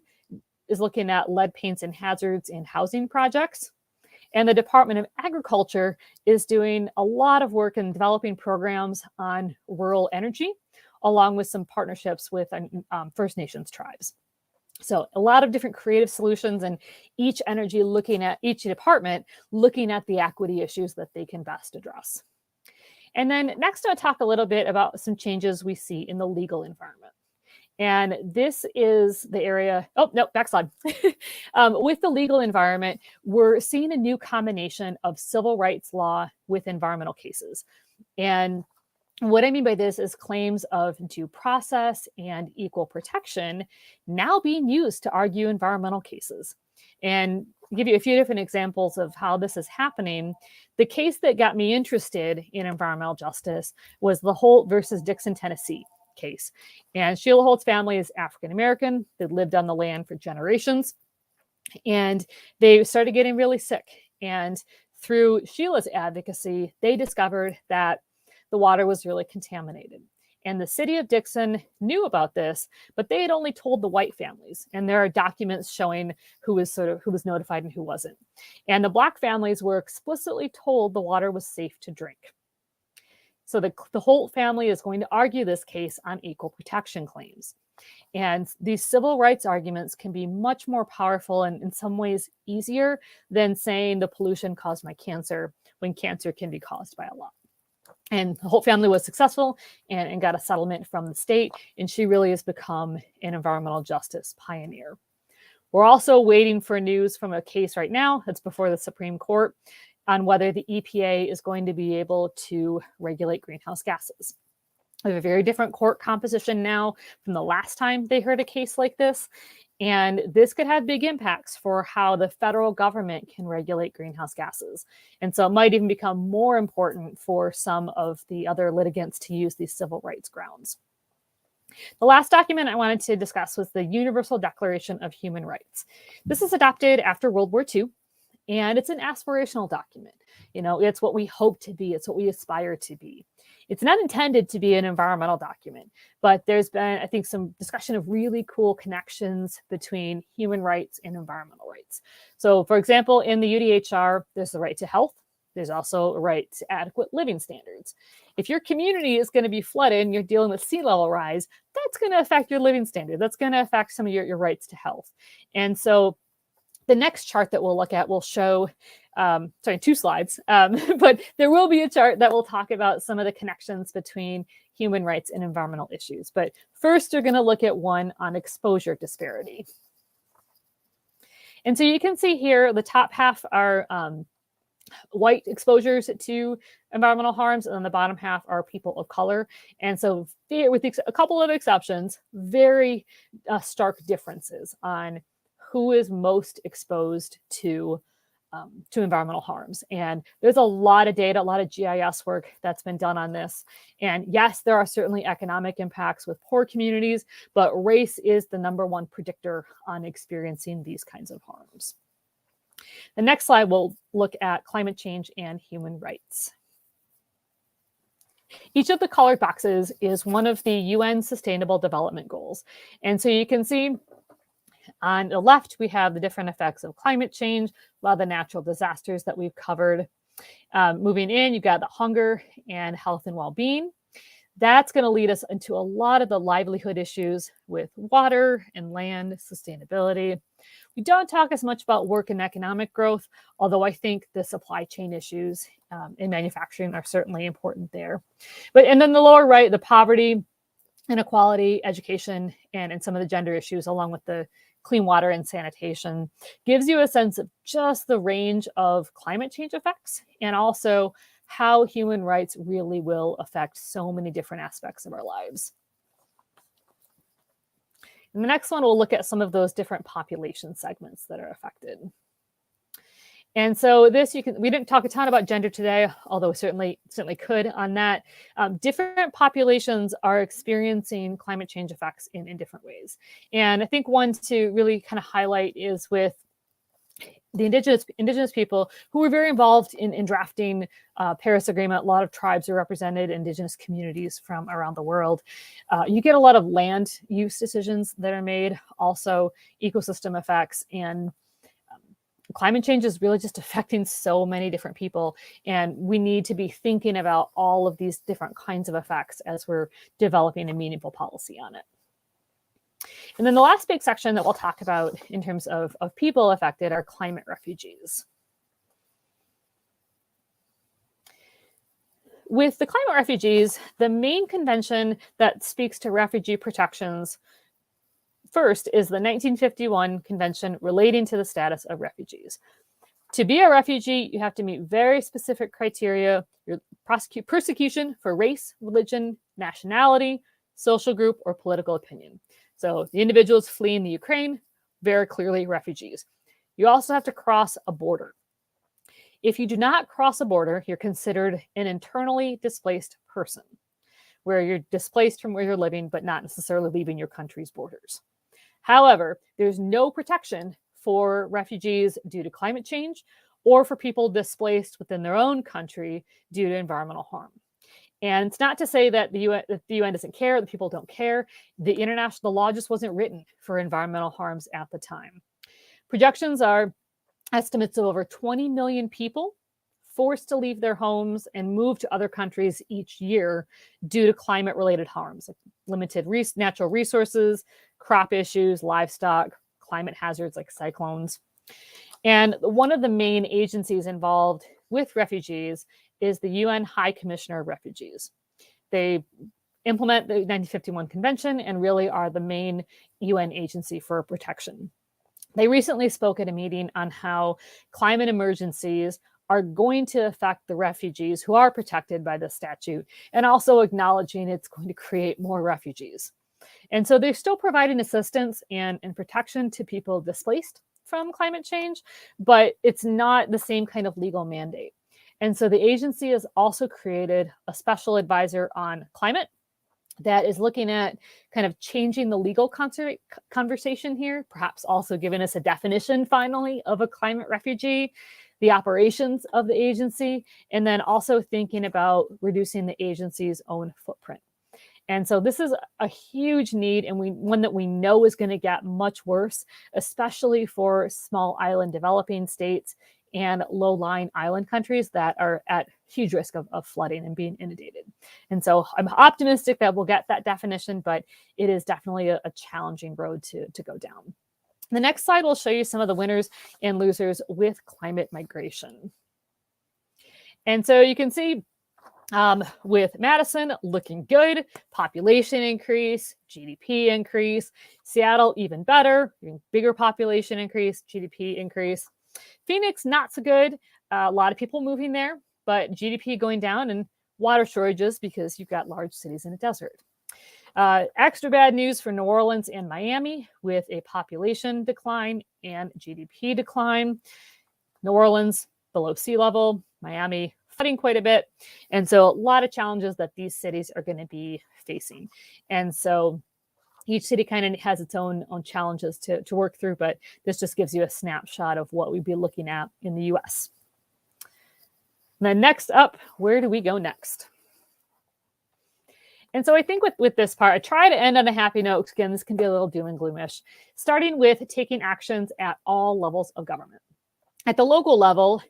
is looking at lead paints and hazards in housing projects. And the Department of Agriculture is doing a lot of work in developing programs on rural energy, along with some partnerships with First Nations tribes. So a lot of different creative solutions, and each department looking at the equity issues that they can best address. And then next, I'll talk a little bit about some changes we see in the legal environment. And this is the area, oh, no, backslide. With the legal environment, we're seeing a new combination of civil rights law with environmental cases. And what I mean by this is claims of due process and equal protection now being used to argue environmental cases. And I'll give you a few different examples of how this is happening. The case that got me interested in environmental justice was the Holt versus Dixon, Tennessee case. And Sheila Holt's family is African-American. They lived on the land for generations. And they started getting really sick. And through Sheila's advocacy, they discovered that the water was really contaminated. And the city of Dixon knew about this, but they had only told the white families. And there are documents showing who was notified and who wasn't. And the Black families were explicitly told the water was safe to drink. So the Holt family is going to argue this case on equal protection claims. And these civil rights arguments can be much more powerful and in some ways easier than saying the pollution caused my cancer, when cancer can be caused by a lot. And the Holt family was successful and got a settlement from the state, and she really has become an environmental justice pioneer. We're also waiting for news from a case right now that's before the Supreme Court on whether the EPA is going to be able to regulate greenhouse gases. We have a very different court composition now from the last time they heard a case like this. And this could have big impacts for how the federal government can regulate greenhouse gases. And so it might even become more important for some of the other litigants to use these civil rights grounds. The last document I wanted to discuss was the Universal Declaration of Human Rights. This is adopted after World War II, and it's an aspirational document. You know, it's what we hope to be. It's what we aspire to be. It's not intended to be an environmental document, but there's been, I think, some discussion of really cool connections between human rights and environmental rights. So, for example, in the UDHR, there's the right to health. There's also a right to adequate living standards. If your community is going to be flooded and you're dealing with sea level rise, that's going to affect your living standard. That's going to affect some of your rights to health. And so the next chart that we'll look at will show, two slides, but there will be a chart that will talk about some of the connections between human rights and environmental issues. But first, we're going to look at one on exposure disparity. And so you can see here, the top half are white exposures to environmental harms, and then the bottom half are people of color. And so with a couple of exceptions, very stark differences on who is most exposed to environmental harms. And there's a lot of data, a lot of GIS work that's been done on this. And yes, there are certainly economic impacts with poor communities, but race is the #1 predictor on experiencing these kinds of harms. The next slide will look at climate change and human rights. Each of the colored boxes is one of the UN Sustainable Development Goals. And so you can see on the left, we have the different effects of climate change, a lot of the natural disasters that we've covered. Moving in, you've got the hunger and health and well-being. That's going to lead us into a lot of the livelihood issues with water and land sustainability. We don't talk as much about work and economic growth, although I think the supply chain issues in manufacturing are certainly important there. And then the lower right, the poverty inequality, education, and some of the gender issues, along with the clean water and sanitation, gives you a sense of just the range of climate change effects and also how human rights really will affect so many different aspects of our lives. And the next one, we'll look at some of those different population segments that are affected. And so this, we didn't talk a ton about gender today, although we certainly could on that. Different populations are experiencing climate change effects in different ways. And I think one to really kind of highlight is with the indigenous people who were very involved in drafting Paris Agreement. A lot of tribes are represented, indigenous communities from around the world. You get a lot of land use decisions that are made, also ecosystem effects, and climate change is really just affecting so many different people. And we need to be thinking about all of these different kinds of effects as we're developing a meaningful policy on it. And then the last big section that we'll talk about in terms of people affected are climate refugees. With the climate refugees, the main convention that speaks to refugee protections first is the 1951 Convention relating to the status of refugees. To be a refugee, you have to meet very specific criteria: your persecution for race, religion, nationality, social group, or political opinion. So the individuals fleeing the Ukraine, very clearly refugees. You also have to cross a border. If you do not cross a border, you're considered an internally displaced person, where you're displaced from where you're living, but not necessarily leaving your country's borders. However, there's no protection for refugees due to climate change or for people displaced within their own country due to environmental harm. And it's not to say that the UN doesn't care, that people don't care. The international law just wasn't written for environmental harms at the time. Projections are estimates of over 20 million people forced to leave their homes and move to other countries each year due to climate-related harms, like limited natural resources, crop issues, livestock, climate hazards like cyclones. And one of the main agencies involved with refugees is the UN High Commissioner of Refugees. They implement the 1951 Convention and really are the main UN agency for protection. They recently spoke at a meeting on how climate emergencies are going to affect the refugees who are protected by the statute, and also acknowledging it's going to create more refugees. And so they're still providing assistance and protection to people displaced from climate change, but it's not the same kind of legal mandate. And so the agency has also created a special advisor on climate that is looking at kind of changing the legal conversation here, perhaps also giving us a definition finally of a climate refugee, the operations of the agency, and then also thinking about reducing the agency's own footprint. And so this is a huge need, and one that we know is going to get much worse, especially for small island developing states and low-lying island countries that are at huge risk of flooding and being inundated. And so I'm optimistic that we'll get that definition, but it is definitely a challenging road to go down. The next slide will show you some of the winners and losers with climate migration. And so you can see with Madison looking good, population increase, GDP increase. Seattle even better, bigger population increase, GDP increase. Phoenix not so good, a lot of people moving there, but GDP going down and water shortages because you've got large cities in a desert. Extra bad news for New Orleans and Miami with a population decline and GDP decline. New Orleans below sea level, Miami flooding quite a bit. And so a lot of challenges that these cities are going to be facing. And so each city kind of has its own challenges to work through, but this just gives you a snapshot of what we'd be looking at in the US. And then next up, where do we go next? And so I think with this part, I try to end on a happy note. Again, this can be a little doom and gloomish, starting with taking actions at all levels of government. At the local level,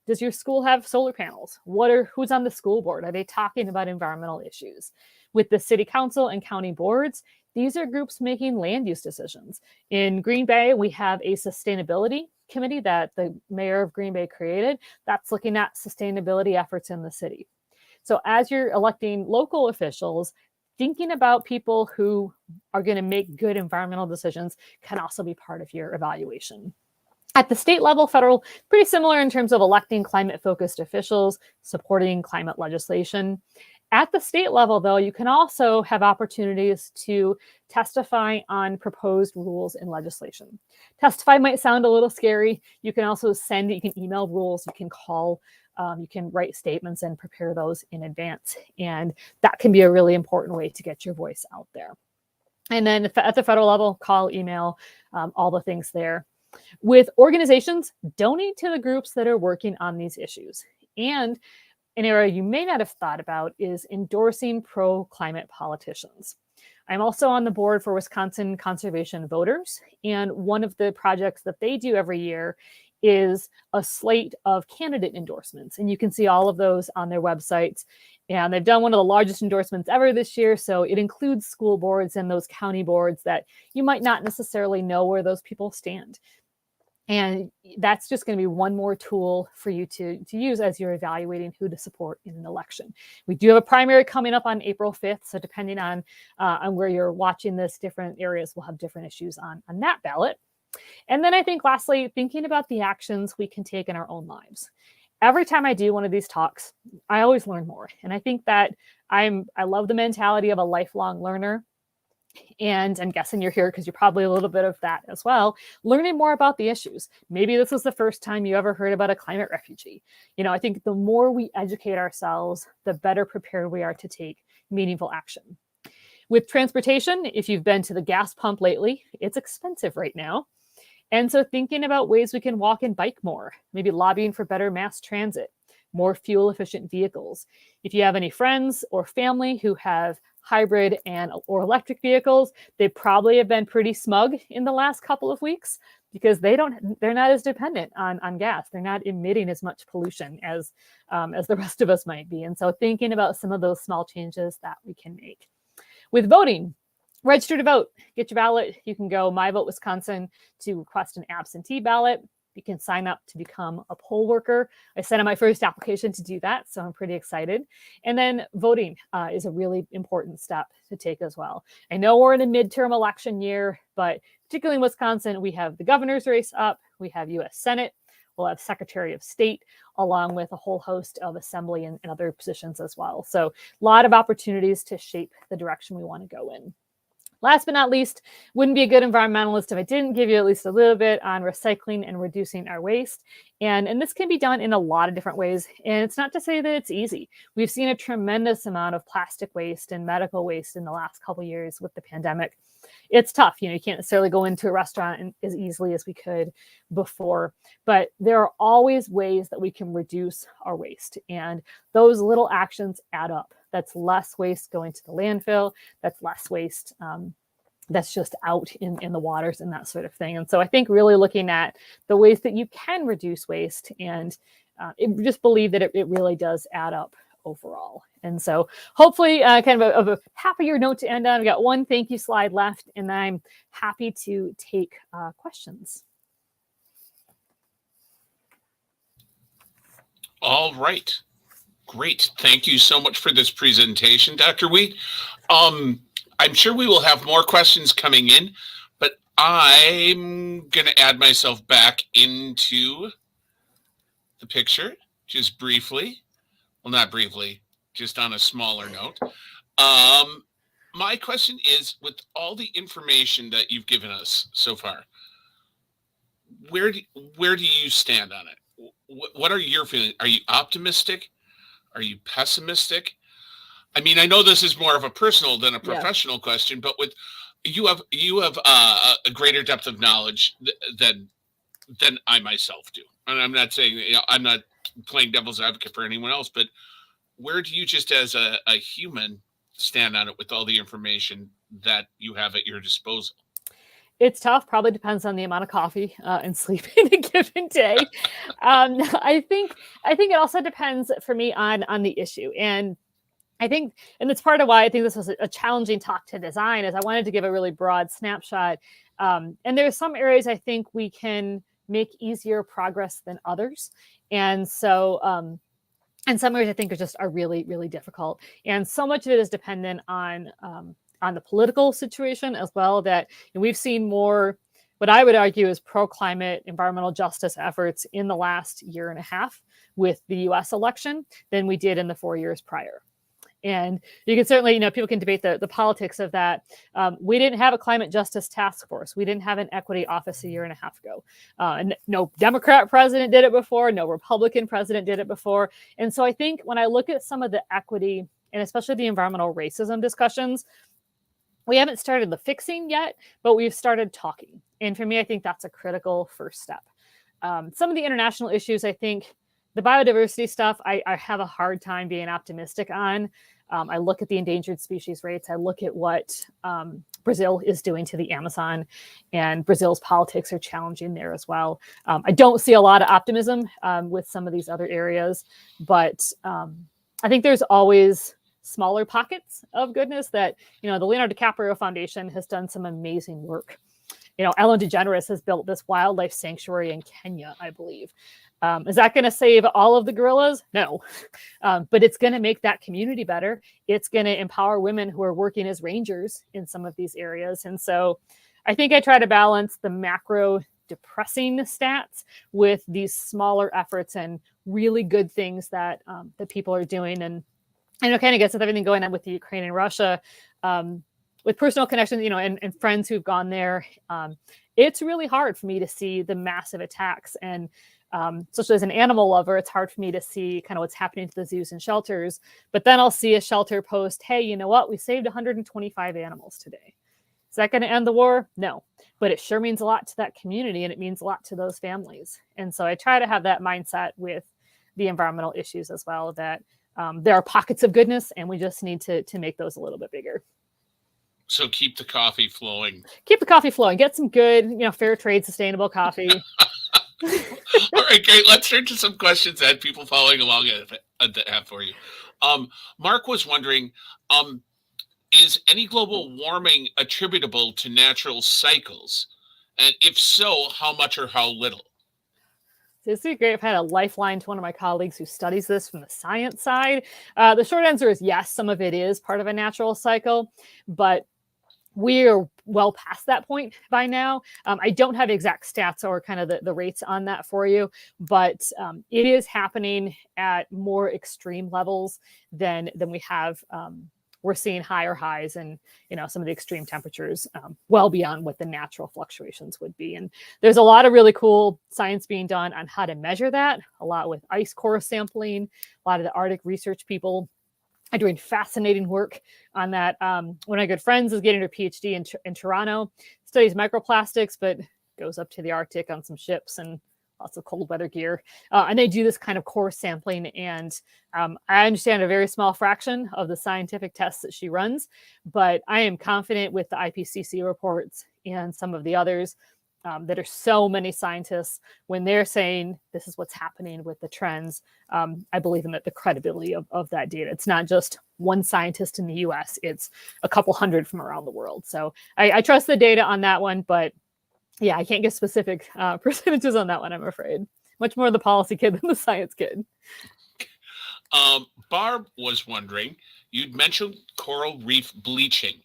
does your school have solar panels? Who's on the school board? Are they talking about environmental issues? With the city council and county boards, these are groups making land use decisions. In Green Bay, we have a sustainability committee that the mayor of Green Bay created that's looking at sustainability efforts in the city. So as you're electing local officials, thinking about people who are going to make good environmental decisions can also be part of your evaluation. At the state level, federal, pretty similar in terms of electing climate-focused officials, supporting climate legislation. At the state level, though, you can also have opportunities to testify on proposed rules and legislation. Testify might sound a little scary. You can also you can email rules, you can call, you can write statements and prepare those in advance. And that can be a really important way to get your voice out there. And then at the federal level, call, email, all the things there. With organizations, donate to the groups that are working on these issues. And an area you may not have thought about is endorsing pro-climate politicians. I'm also on the board for Wisconsin Conservation Voters, and one of the projects that they do every year is a slate of candidate endorsements. And you can see all of those on their websites. And they've done one of the largest endorsements ever this year. So it includes school boards and those county boards that you might not necessarily know where those people stand. And that's just going to be one more tool for you to use as you're evaluating who to support in an election. We do have a primary coming up on April 5th. So depending on where you're watching this, different areas will have different issues on that ballot. And then I think lastly, thinking about the actions we can take in our own lives. Every time I do one of these talks, I always learn more. And I think that I love the mentality of a lifelong learner. And I'm guessing you're here because you're probably a little bit of that as well, learning more about the issues. Maybe this was the first time you ever heard about a climate refugee. I think the more we educate ourselves, the better prepared we are to take meaningful action. With transportation, if you've been to the gas pump lately, it's expensive right now. And so thinking about ways we can walk and bike more, maybe lobbying for better mass transit, more fuel efficient vehicles. If you have any friends or family who have hybrid or electric vehicles, they probably have been pretty smug in the last couple of weeks because they're not as dependent on gas. They're not emitting as much pollution as the rest of us might be. And so thinking about some of those small changes that we can make. With voting, register to vote, get your ballot. You can go My Vote Wisconsin to request an absentee ballot. You can sign up to become a poll worker. I sent out my first application to do that, so I'm pretty excited. And then voting is a really important step to take as well. I know we're in a midterm election year, but particularly in Wisconsin, we have the governor's race up, we have U.S. Senate, we'll have Secretary of State, along with a whole host of assembly and other positions as well. So a lot of opportunities to shape the direction we want to go in. Last but not least, wouldn't be a good environmentalist if I didn't give you at least a little bit on recycling and reducing our waste. And this can be done in a lot of different ways. And it's not to say that it's easy. We've seen a tremendous amount of plastic waste and medical waste in the last couple of years with the pandemic. It's tough. You can't necessarily go into a restaurant as easily as we could before, but there are always ways that we can reduce our waste. And those little actions add up. That's less waste going to the landfill. That's less waste that's just out in the waters and that sort of thing. And so I think really looking at the ways that you can reduce waste and just believe that it really does add up overall. And so hopefully kind of a happier note to end on. I've got one thank you slide left, and I'm happy to take questions. All right. Great. Thank you so much for this presentation, Dr. Wheat. I'm sure we will have more questions coming in, but I'm going to add myself back into the picture just briefly. Well, not briefly, just on a smaller note. My question is, with all the information that you've given us so far, where do you stand on it? What are your feelings? Are you optimistic? Are you pessimistic? I mean, I know this is more of a personal than a professional question, but with you have a greater depth of knowledge than I myself do. And I'm not saying, I'm not playing devil's advocate for anyone else, but where do you just as a human stand on it with all the information that you have at your disposal? It's tough. Probably depends on the amount of coffee and sleep in a given day. I think it also depends for me on the issue. And I think, and it's part of why I think this was a challenging talk to design, is I wanted to give a really broad snapshot. And there's some areas I think we can make easier progress than others. And so And some areas I think are really, really difficult. And so much of it is dependent on the political situation as well, that we've seen more, what I would argue is pro-climate environmental justice efforts in the last year and a half with the US election than we did in the 4 years prior. And you can certainly, people can debate the politics of that. We didn't have a climate justice task force. We didn't have an equity office a year and a half ago. And no Democrat president did it before. No Republican president did it before. And so I think when I look at some of the equity and especially the environmental racism discussions, we haven't started the fixing yet, but we've started talking. And for me, I think that's a critical first step. Some of the international issues, I think, the biodiversity stuff, I have a hard time being optimistic on. I look at the endangered species rates. I look at what Brazil is doing to the Amazon, and Brazil's politics are challenging there as well. I don't see a lot of optimism with some of these other areas, but I think there's always smaller pockets of goodness that, the Leonardo DiCaprio Foundation has done some amazing work. Ellen DeGeneres has built this wildlife sanctuary in Kenya, I believe. Is that going to save all of the gorillas? No, but it's going to make that community better. It's going to empower women who are working as rangers in some of these areas. And so I think I try to balance the macro depressing stats with these smaller efforts and really good things that people are doing. And it kind of gets with everything going on with the Ukraine and Russia, with personal connections, and friends who've gone there. It's really hard for me to see the massive attacks. And especially as an animal lover, it's hard for me to see kind of what's happening to the zoos and shelters. But then I'll see a shelter post, hey, you know what? We saved 125 animals today. Is that going to end the war? No. But it sure means a lot to that community, and it means a lot to those families. And so I try to have that mindset with the environmental issues as well, that there are pockets of goodness, and we just need to make those a little bit bigger. So keep the coffee flowing. Keep the coffee flowing. Get some good, fair trade, sustainable coffee. All right, great. Let's turn to some questions that people following along have for you. Mark was wondering, is any global warming attributable to natural cycles? And if so, how much or how little? This is great. I've had a lifeline to one of my colleagues who studies this from the science side. The short answer is yes, some of it is part of a natural cycle, but we're well past that point by now. I don't have exact stats or kind of the rates on that for you, but it is happening at more extreme levels than we have. We're seeing higher highs and, some of the extreme temperatures well beyond what the natural fluctuations would be. And there's a lot of really cool science being done on how to measure that, a lot with ice core sampling. A lot of the Arctic research people are doing fascinating work on that. One of my good friends is getting her PhD in Toronto, studies microplastics, but goes up to the Arctic on some ships and lots of cold weather gear. And they do this kind of core sampling. And I understand a very small fraction of the scientific tests that she runs, but I am confident with the IPCC reports and some of the others that are so many scientists when they're saying this is what's happening with the trends. I believe in the credibility of that data. It's not just one scientist in the US, it's a couple hundred from around the world. So I trust the data on that one, but yeah, I can't give specific percentages on that one, I'm afraid. Much more the policy kid than the science kid. Barb was wondering, you'd mentioned coral reef bleaching.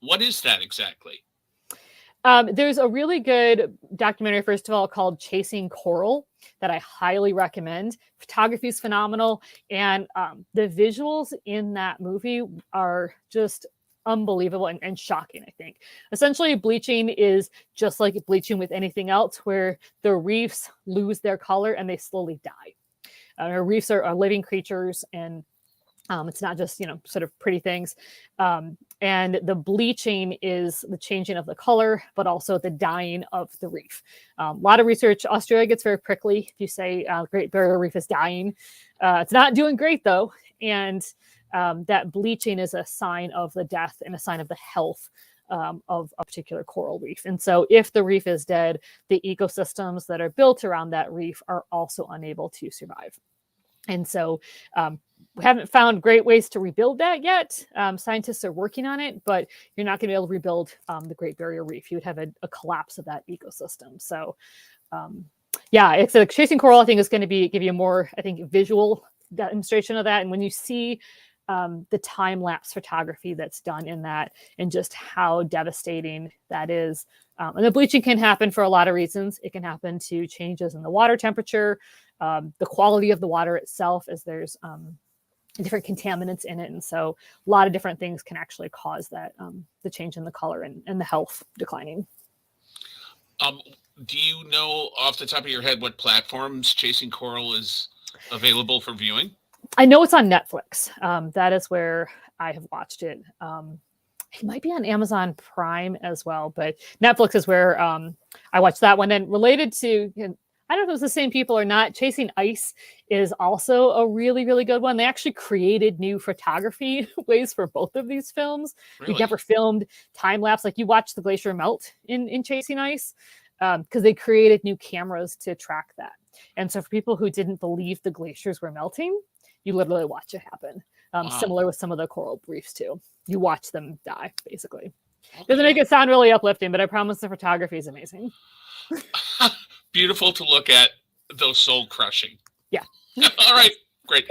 What is that exactly? There's a really good documentary, first of all, called Chasing Coral that I highly recommend. Photography is phenomenal. And the visuals in that movie are just unbelievable and shocking, I think. Essentially, bleaching is just like bleaching with anything else, where the reefs lose their color and they slowly die. Our reefs are living creatures, and it's not just, sort of pretty things. And the bleaching is the changing of the color, but also the dying of the reef. A lot of research, Australia gets very prickly if you say Great Barrier Reef is dying. It's not doing great, though. And that bleaching is a sign of the death and a sign of the health of a particular coral reef. And so if the reef is dead, the ecosystems that are built around that reef are also unable to survive. And so we haven't found great ways to rebuild that yet. Scientists are working on it, but you're not going to be able to rebuild the Great Barrier Reef. You would have a collapse of that ecosystem. So yeah, it's Chasing Coral, I think, is going to give you more, I think, visual demonstration of that. And when you see the time-lapse photography that's done in that, and just how devastating that is. And the bleaching can happen for a lot of reasons. It can happen to changes in the water temperature, the quality of the water itself, as there's different contaminants in it. And so a lot of different things can actually cause that, the change in the color and the health declining. Do you know off the top of your head what platforms Chasing Coral is available for viewing? I know it's on Netflix. That is where I have watched it. It might be on Amazon Prime as well, but Netflix is where I watched that one. And related to, I don't know if it was the same people or not, Chasing Ice is also a really, really good one. They actually created new photography ways for both of these films. Really? We never filmed time-lapse. Like, you watch the glacier melt in Chasing Ice, because they created new cameras to track that. And so for people who didn't believe the glaciers were melting, you literally watch it happen. Wow. Similar with some of the coral reefs too. You watch them die, basically. Okay. Doesn't make it sound really uplifting, but I promise the photography is amazing. Beautiful to look at, though soul crushing. Yeah. All right, great.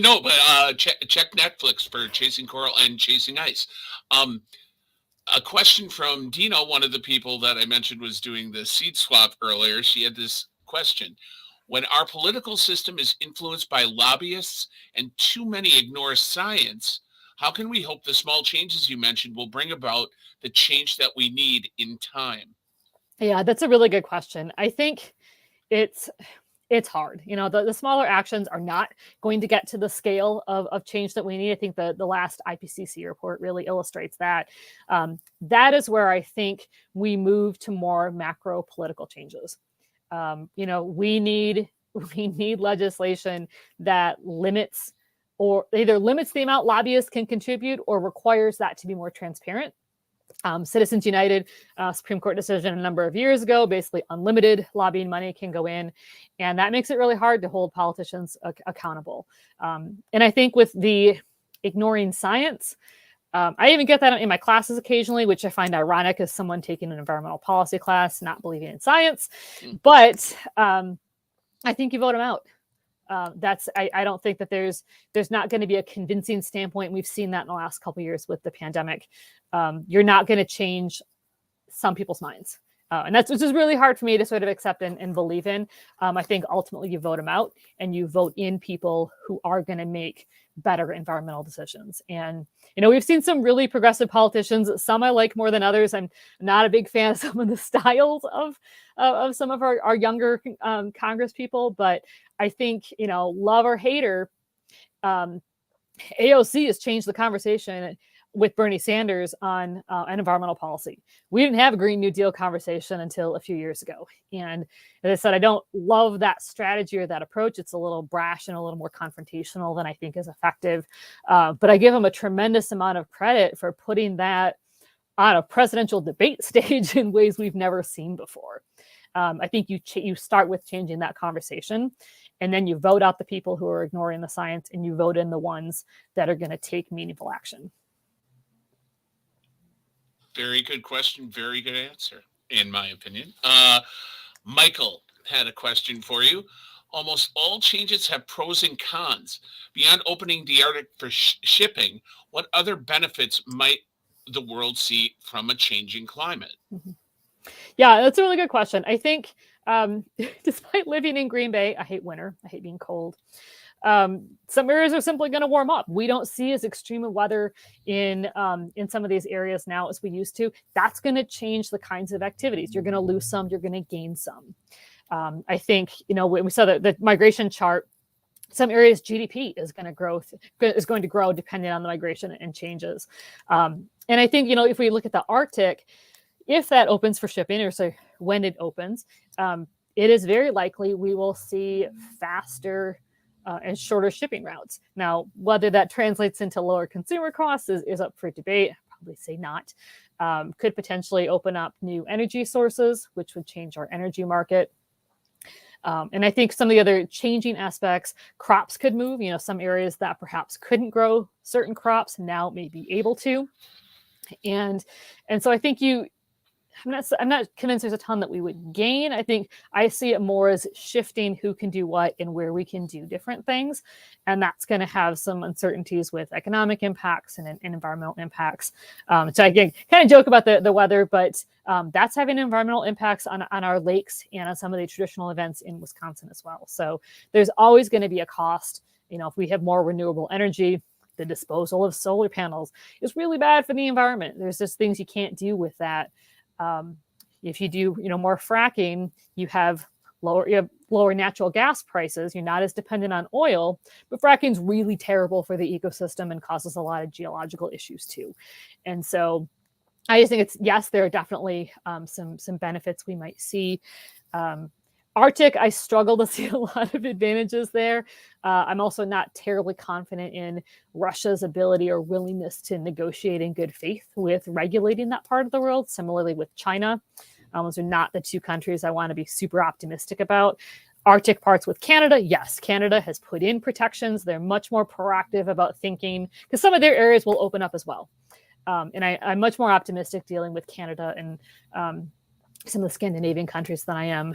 No, but check Netflix for Chasing Coral and Chasing Ice. A question from Dino, one of the people that I mentioned was doing the seed swap earlier. She had this question. When our political system is influenced by lobbyists and too many ignore science, how can we hope the small changes you mentioned will bring about the change that we need in time? Yeah, that's a really good question. I think it's hard. The smaller actions are not going to get to the scale of change that we need. I think the last IPCC report really illustrates that. That is where I think we move to more macro political changes. We need legislation that limits, or either limits the amount lobbyists can contribute, or requires that to be more transparent. Citizens United, Supreme Court decision a number of years ago, basically unlimited lobbying money can go in. And that makes it really hard to hold politicians accountable. And I think with the ignoring science, I even get that in my classes occasionally, which I find ironic as someone taking an environmental policy class, not believing in science. But I think you vote them out. I don't think that there's not going to be a convincing standpoint. We've seen that in the last couple of years with the pandemic. You're not going to change some people's minds. And that's just really hard for me to sort of accept and believe in. I think ultimately you vote them out, and you vote in people who are going to make better environmental decisions. And, we've seen some really progressive politicians. Some I like more than others. I'm not a big fan of some of the styles of some of our younger Congress people, but I think, love or hate her, AOC has changed the conversation with Bernie Sanders on an environmental policy. We didn't have a Green New Deal conversation until a few years ago. And as I said, I don't love that strategy or that approach. It's a little brash and a little more confrontational than I think is effective. But I give him a tremendous amount of credit for putting that on a presidential debate stage in ways we've never seen before. I think you start with changing that conversation, and then you vote out the people who are ignoring the science, and you vote in the ones that are going to take meaningful action. Very good question. Very good answer, in my opinion. Michael had a question for you. Almost all changes have pros and cons. Beyond opening the Arctic for shipping, what other benefits might the world see from a changing climate? Mm-hmm. Yeah, that's a really good question. I think despite living in Green Bay, I hate winter. I hate being cold. Some areas are simply going to warm up. We don't see as extreme a weather in some of these areas now as we used to. That's going to change the kinds of activities. You're going to lose some, you're going to gain some. I think, when we saw the migration chart, some areas GDP is going to grow depending on the migration and changes. And I think, if we look at the Arctic, if that opens for shipping, or so when it opens, it is very likely we will see faster and shorter shipping routes. Now, whether that translates into lower consumer costs is up for debate. I'd probably say not. Could potentially open up new energy sources, which would change our energy market. And I think some of the other changing aspects, crops could move. Some areas that perhaps couldn't grow certain crops now may be able to. And so I think I'm not convinced there's a ton that we would gain. I think I see it more as shifting who can do what and where we can do different things. And that's going to have some uncertainties with economic impacts and environmental impacts. So again, kind of joke about the weather, but that's having environmental impacts on our lakes and on some of the traditional events in Wisconsin as well. So there's always going to be a cost. If we have more renewable energy, the disposal of solar panels is really bad for the environment. There's just things you can't do with that. If you do, more fracking, you have lower natural gas prices. You're not as dependent on oil, but fracking is really terrible for the ecosystem and causes a lot of geological issues too. And so I just think yes, there are definitely some benefits we might see. Arctic, I struggle to see a lot of advantages there. I'm also not terribly confident in Russia's ability or willingness to negotiate in good faith with regulating that part of the world. Similarly with China, those are not the two countries I want to be super optimistic about. Arctic parts with Canada, yes, Canada has put in protections. They're much more proactive about thinking, because some of their areas will open up as well. And I'm much more optimistic dealing with Canada and some of the Scandinavian countries than I am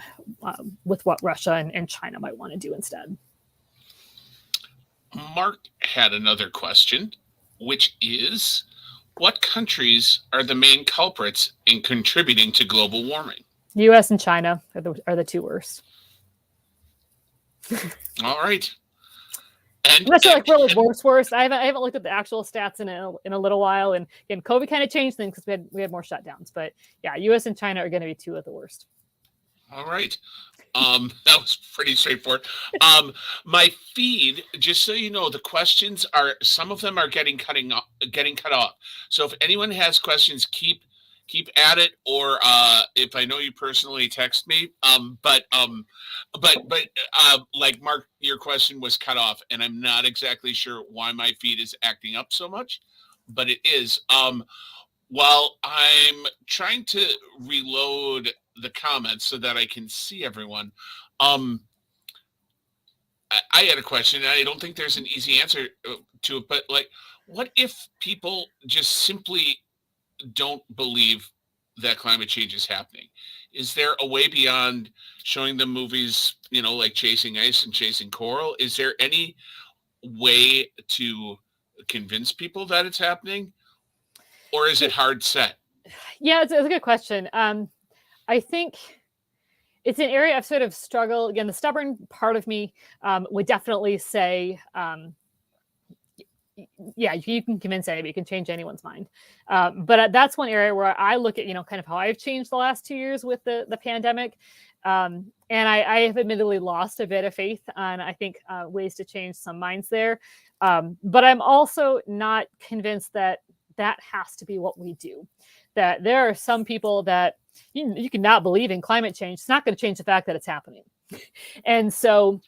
with what Russia and China might want to do instead. Mark had another question, which is, what countries are the main culprits in contributing to global warming? U.S. and China are the two worst. All right. I'm not sure really worst. I haven't looked at the actual stats in a little while, and again, COVID kind of changed things because we had more shutdowns. But yeah, U.S. and China are going to be two of the worst. All right. That was pretty straightforward. My feed, just so you know, the questions some of them are getting cut off. So if anyone has questions, keep at it, or if I know you personally, text me. But like Mark, your question was cut off, and I'm not exactly sure why my feed is acting up so much, but it is. While I'm trying to reload the comments so that I can see everyone, I had a question, and I don't think there's an easy answer to it, but like, what if people just simply don't believe that climate change is happening? Is there a way beyond showing them movies, like Chasing Ice and Chasing Coral? Is there any way to convince people that it's happening? Or is it hard set? Yeah, it's a good question. I think it's an area I've sort of struggled. Again, the stubborn part of me would definitely say, yeah, you can convince anybody, you can change anyone's mind. But that's one area where I look at, kind of how I've changed the last 2 years with the pandemic. And I have admittedly lost a bit of faith on, I think, ways to change some minds there. But I'm also not convinced that has to be what we do. That there are some people that you cannot believe in climate change. It's not going to change the fact that it's happening. And so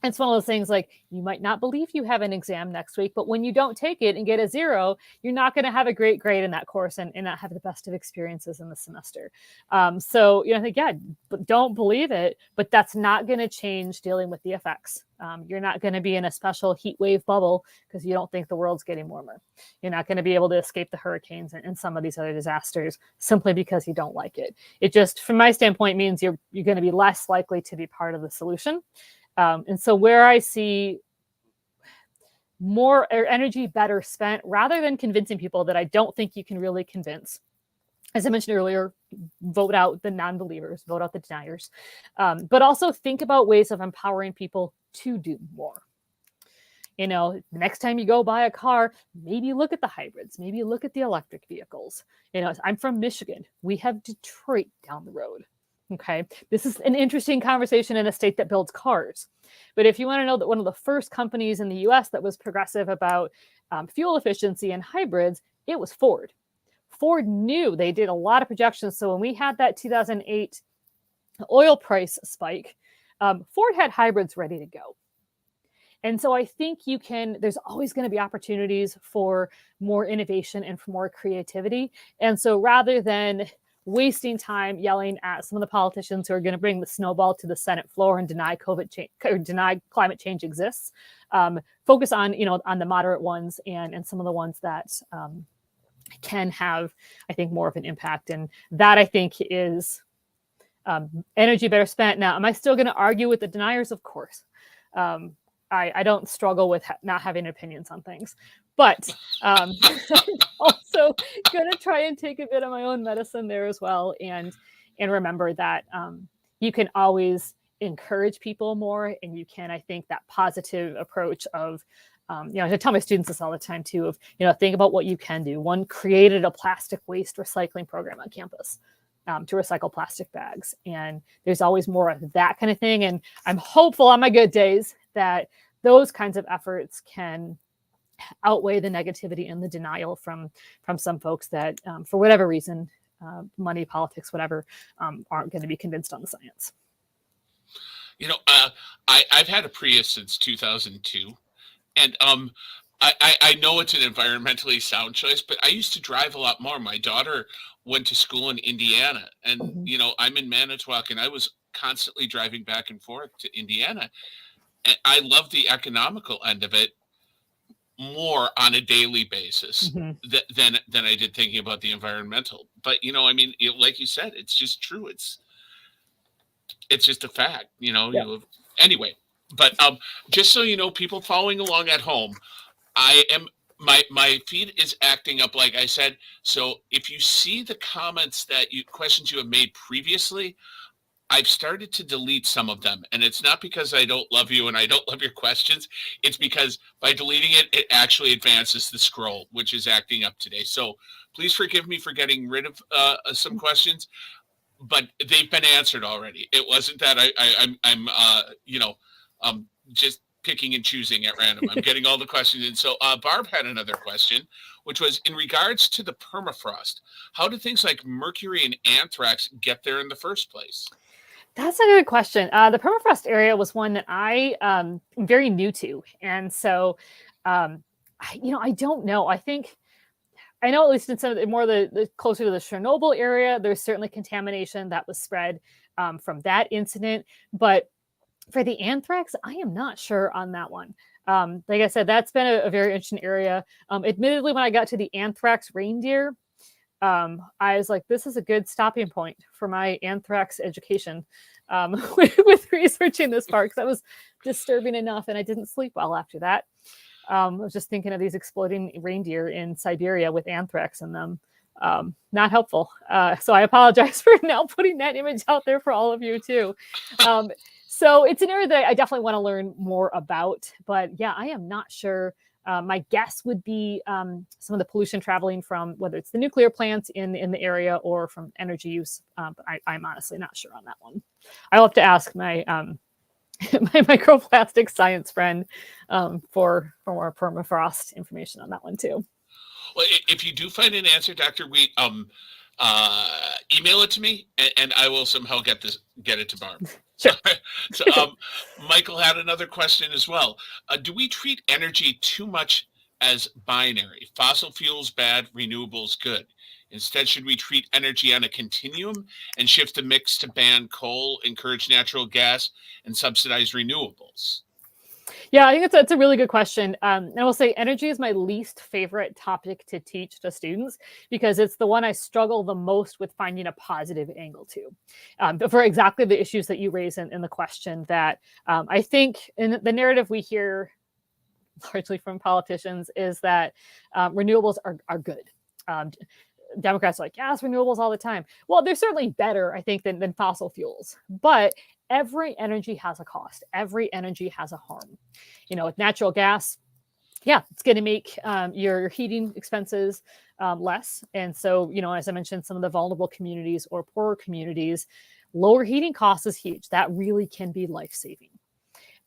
it's one of those things like, you might not believe you have an exam next week, but when you don't take it and get a 0, you're not going to have a great grade in that course and not have the best of experiences in the semester. So, I think, yeah, but don't believe it, but that's not going to change dealing with the effects. You're not going to be in a special heat wave bubble because you don't think the world's getting warmer. You're not going to be able to escape the hurricanes and some of these other disasters simply because you don't like it. It just, from my standpoint, means you're going to be less likely to be part of the solution. And so where I see more energy better spent, rather than convincing people that I don't think you can really convince, as I mentioned earlier, vote out the non-believers, vote out the deniers, but also think about ways of empowering people to do more. The next time you go buy a car, maybe look at the hybrids, maybe look at the electric vehicles. I'm from Michigan. We have Detroit down the road. Okay, this is an interesting conversation in a state that builds cars. But if you want to know that one of the first companies in the US that was progressive about fuel efficiency and hybrids, it was Ford. Ford knew, they did a lot of projections. So when we had that 2008 oil price spike, Ford had hybrids ready to go. And so I think there's always going to be opportunities for more innovation and for more creativity. And so rather than wasting time yelling at some of the politicians who are going to bring the snowball to the Senate floor and deny climate change exists, focus on, on the moderate ones and some of the ones that can have, I think, more of an impact. And that, I think, is energy better spent. Now, am I still going to argue with the deniers? Of course. I don't struggle with not having opinions on things, but I'm also going to try and take a bit of my own medicine there as well, and remember that you can always encourage people more, and you can, I think, that positive approach of I tell my students this all the time too, of, think about what you can do. One created a plastic waste recycling program on campus to recycle plastic bags. And there's always more of that kind of thing. And I'm hopeful on my good days that those kinds of efforts can outweigh the negativity and the denial from some folks that, for whatever reason, money, politics, whatever, aren't going to be convinced on the science. I've had a Prius since 2002. And I know it's an environmentally sound choice, but I used to drive a lot more. My daughter went to school in Indiana, and I'm in Manitowoc, and I was constantly driving back and forth to Indiana. And I love the economical end of it more on a daily basis than I did thinking about the environmental. But like you said, it's just true. It's just a fact. Anyway. But just so you know, people following along at home, my feed is acting up, like I said. So if you see the comments questions you have made previously, I've started to delete some of them. And it's not because I don't love you and I don't love your questions. It's because by deleting it, it actually advances the scroll, which is acting up today. So please forgive me for getting rid of some questions, but they've been answered already. It wasn't that I'm just picking and choosing at random. I'm getting all the questions in. So Barb had another question, which was in regards to the permafrost. How do things like mercury and anthrax get there in the first place? That's a good question. The permafrost area was one that I am very new to. And so, I don't know. I know at least in some of the more the closer to the Chernobyl area, there's certainly contamination that was spread from that incident. But for the anthrax, I am not sure on that one. Like I said, that's been a very interesting area. Admittedly, when I got to the anthrax reindeer, I was like, this is a good stopping point for my anthrax education with researching this part, because that was disturbing enough, and I didn't sleep well after that. I was just thinking of these exploding reindeer in Siberia with anthrax in them. Not helpful. So I apologize for now putting that image out there for all of you too. So it's an area that I definitely want to learn more about. But yeah, I am not sure. My guess would be some of the pollution traveling from whether it's the nuclear plants in the area or from energy use. But I'm honestly not sure on that one. I'll have to ask my my microplastic science friend for more permafrost information on that one too. Well, if you do find an answer, Dr. Wheat, email it to me, and I will somehow get it to Barb. Sure. So, Michael had another question as well. Do we treat energy too much as binary? Fossil fuels bad, renewables good. Instead, should we treat energy on a continuum and shift the mix to ban coal, encourage natural gas, and subsidize renewables? Yeah, I think that's a really good question. And I will say energy is my least favorite topic to teach to students because it's the one I struggle the most with finding a positive angle to. But for exactly the issues that you raise in the question, that I think in the narrative we hear largely from politicians is that renewables are good. Democrats are like, yes, renewables all the time. Well, they're certainly better, I think, than fossil fuels. But every energy has a cost. Every energy has a harm. With natural gas, yeah, it's going to make your heating expenses less. And so, as I mentioned, some of the vulnerable communities or poorer communities, lower heating costs is huge. That really can be life-saving.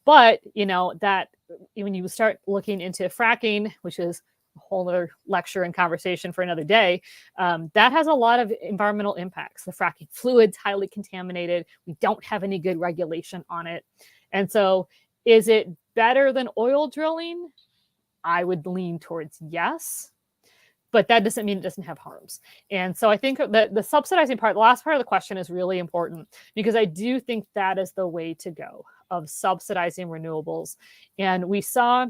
But, that when you start looking into fracking, which is a whole other lecture and conversation for another day, that has a lot of environmental impacts. The fracking fluid's highly contaminated. We don't have any good regulation on it. And so is it better than oil drilling? I would lean towards yes, but that doesn't mean it doesn't have harms. And so I think that the subsidizing part, the last part of the question is really important because I do think that is the way to go, of subsidizing renewables. And we saw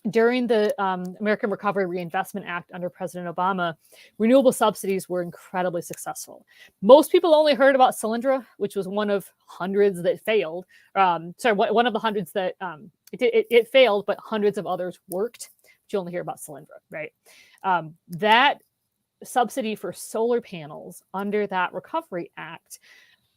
during the American Recovery Reinvestment Act under President Obama, renewable subsidies were incredibly successful. Most people only heard about Solyndra, which was one of hundreds that failed. One of the hundreds that it failed, but hundreds of others worked. But you only hear about Solyndra, right? That subsidy for solar panels under that Recovery Act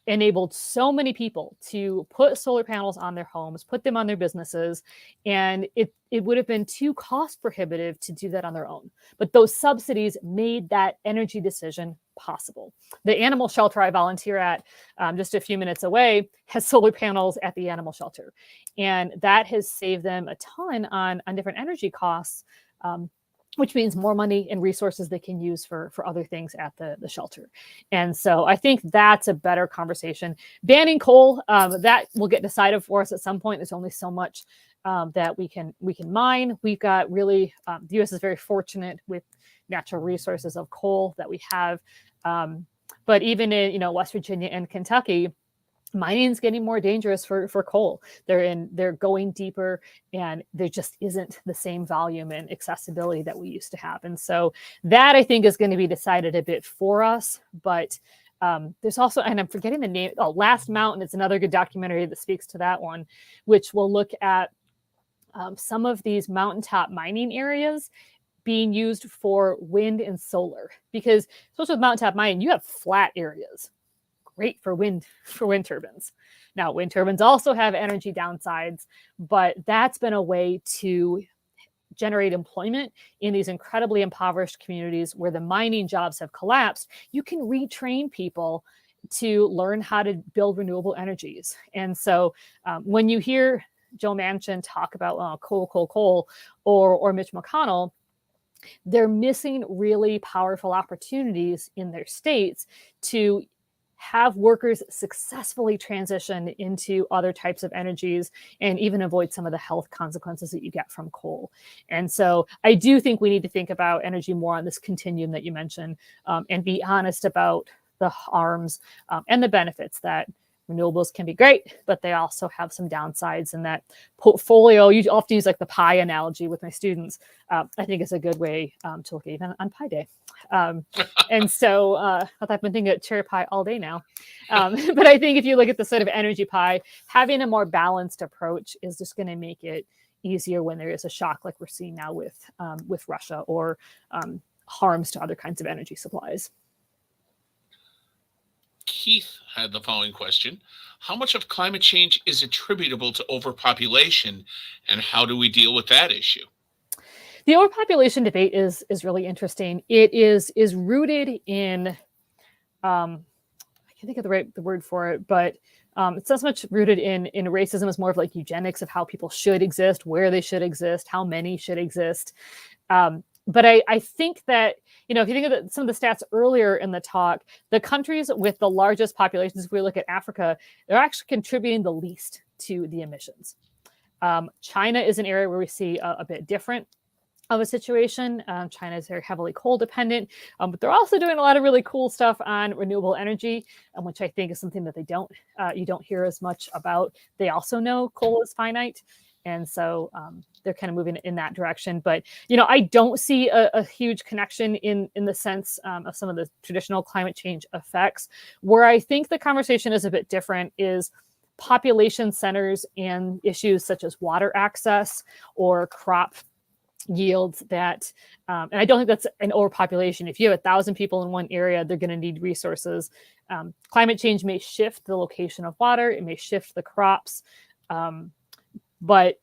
enabled so many people to put solar panels on their homes, put them on their businesses, and it would have been too cost prohibitive to do that on their own. But those subsidies made that energy decision possible. The animal shelter I volunteer at, just a few minutes away, has solar panels at the animal shelter, and that has saved them a ton on different energy costs. Which means more money and resources they can use for other things at the shelter. And so I think that's a better conversation. Banning coal, that will get decided for us at some point. There's only so much that we can mine. We've got really, the U.S. is very fortunate with natural resources of coal that we have. But even in, West Virginia and Kentucky, mining is getting more dangerous for coal. They're going deeper, and there just isn't the same volume and accessibility that we used to have. And so that, I think, is going to be decided a bit for us. But there's also, and I'm forgetting the name, Last Mountain. It's another good documentary that speaks to that one, which will look at some of these mountaintop mining areas being used for wind and solar. Because especially with mountaintop mining, you have flat areas. Great for wind turbines. Now, wind turbines also have energy downsides, but that's been a way to generate employment in these incredibly impoverished communities where the mining jobs have collapsed. You can retrain people to learn how to build renewable energies. And so when you hear Joe Manchin talk about coal, or Mitch McConnell, they're missing really powerful opportunities in their states to have workers successfully transition into other types of energies and even avoid some of the health consequences that you get from coal. And so I do think we need to think about energy more on this continuum that you mentioned, and be honest about the harms and the benefits. That renewables can be great, but they also have some downsides. And that portfolio, you often use like the pie analogy with my students, I think is a good way to look at even on Pie Day. And so I've been thinking of cherry pie all day now. But I think if you look at the sort of energy pie, having a more balanced approach is just going to make it easier when there is a shock like we're seeing now with Russia, or harms to other kinds of energy supplies. Keith had the following question: how much of climate change is attributable to overpopulation, and how do we deal with that issue? The overpopulation debate is really interesting. It is rooted in, I can't think of the word for it, but it's not so much rooted in racism. It's more of like eugenics, of how people should exist, where they should exist, how many should exist. But I think that, if you think of some of the stats earlier in the talk, the countries with the largest populations, if we look at Africa, they're actually contributing the least to the emissions. China is an area where we see a bit different of a situation. China is very heavily coal dependent, but they're also doing a lot of really cool stuff on renewable energy, which I think is something that you don't hear as much about. They also know coal is finite. And so they're kind of moving in that direction. But, I don't see a huge connection in the sense of some of the traditional climate change effects. Where I think the conversation is a bit different is population centers and issues such as water access or crop yields that, and I don't think that's an overpopulation. If you have 1,000 people in one area, they're going to need resources. Climate change may shift the location of water. It may shift the crops. But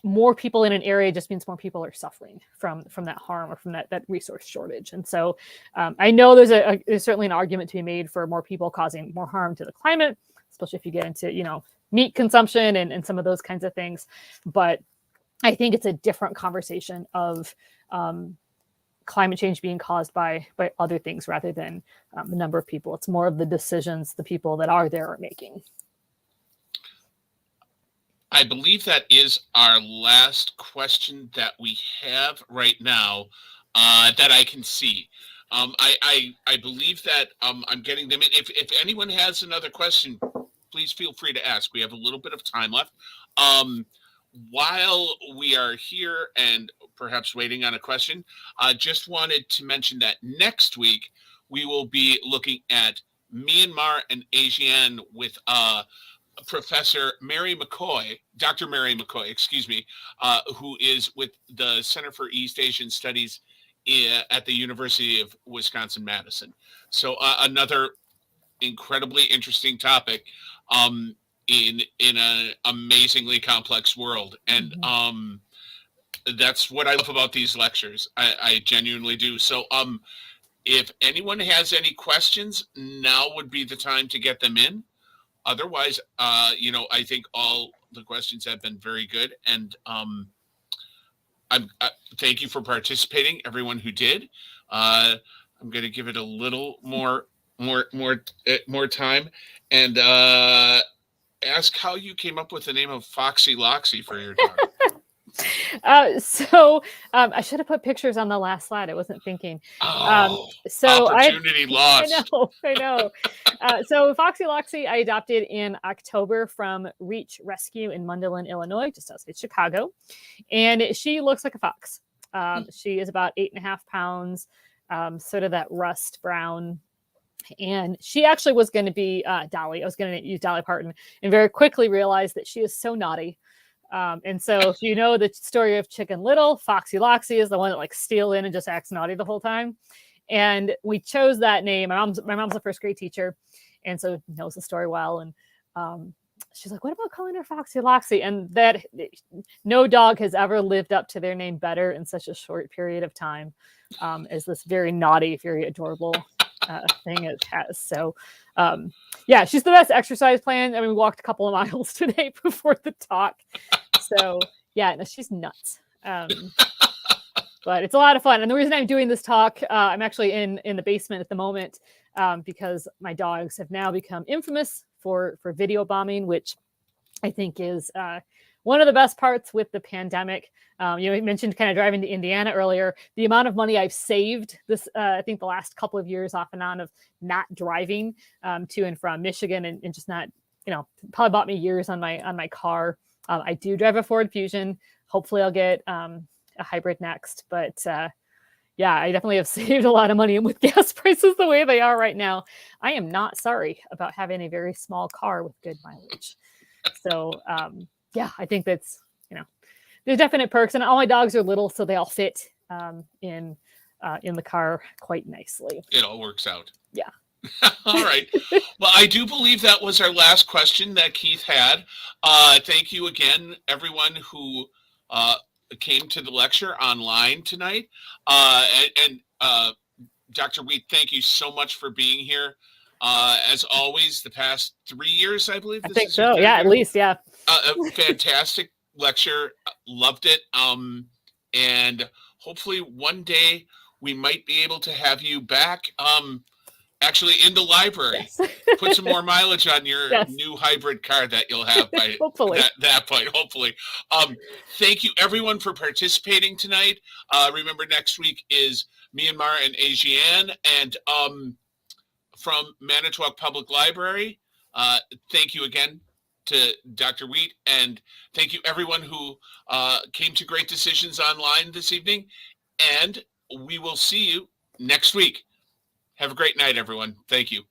more people in an area just means more people are suffering from that harm or from that resource shortage. And so I know there's certainly an argument to be made for more people causing more harm to the climate, especially if you get into, meat consumption and some of those kinds of things. But I think it's a different conversation of climate change being caused by other things rather than the number of people. It's more of the decisions the people that are there are making. I believe that is our last question that we have right now, that I can see. I believe that I'm getting them in. If anyone has another question, please feel free to ask. We have a little bit of time left. while we are here and perhaps waiting on a question, just wanted to mention that next week we will be looking at Myanmar and ASEAN with Professor Mary McCoy, Dr. Mary McCoy, excuse me, who is with the Center for East Asian Studies at the University of Wisconsin-Madison. So another incredibly interesting topic in an amazingly complex world. And that's what I love about these lectures. I genuinely do. So if anyone has any questions, now would be the time to get them in. Otherwise, I think all the questions have been very good, and thank you for participating, everyone who did. I'm going to give it a little more time, and ask how you came up with the name of Foxy Loxy for your dog. I should have put pictures on the last slide. I wasn't thinking. Opportunity lost. I know. So Foxy Loxy, I adopted in October from Reach Rescue in Mundelein, Illinois, just outside Chicago. And she looks like a fox. She is about 8.5 pounds, sort of that rust brown. And she actually was going to be Dolly. I was going to use Dolly Parton, and very quickly realized that she is so naughty. And so if you know the story of Chicken Little, Foxy Loxy is the one that like steals in and just acts naughty the whole time. And we chose that name. My mom's a first grade teacher, and so knows the story well. And she's like, what about calling her Foxy Loxy? And that no dog has ever lived up to their name better in such a short period of time as this very naughty, very adorable thing it has. So she's the best exercise plan. I mean, we walked a couple of miles today before the talk. So she's nuts. But it's a lot of fun. And the reason I'm doing this talk, I'm actually in the basement at the moment because my dogs have now become infamous for video bombing, which I think is one of the best parts with the pandemic. You mentioned kind of driving to Indiana earlier. The amount of money I've saved I think the last couple of years off and on of not driving to and from Michigan and just not, probably bought me years on my car. I do drive a Ford Fusion. Hopefully I'll get a hybrid next, but I definitely have saved a lot of money. And with gas prices the way they are right now, I am not sorry about having a very small car with good mileage. So I think that's, there's definite perks, and all my dogs are little, so they all fit in the car quite nicely. It all works out. Yeah. All right. Well, I do believe that was our last question that Keith had. Thank you again, everyone who came to the lecture online tonight. And Dr. Wheat, thank you so much for being here. As always, the past 3 years, I believe. I think so. Yeah, at least. Yeah. A fantastic lecture. Loved it. And hopefully one day we might be able to have you back. Actually in the library. Yes. Put some more mileage on your new hybrid car that you'll have by hopefully. that point, hopefully. Thank you everyone for participating tonight. Remember next week is Myanmar and ASEAN, and from Manitowoc Public Library. Thank you again to Dr. Wheat, and thank you everyone who came to Great Decisions Online this evening, and we will see you next week. Have a great night, everyone. Thank you.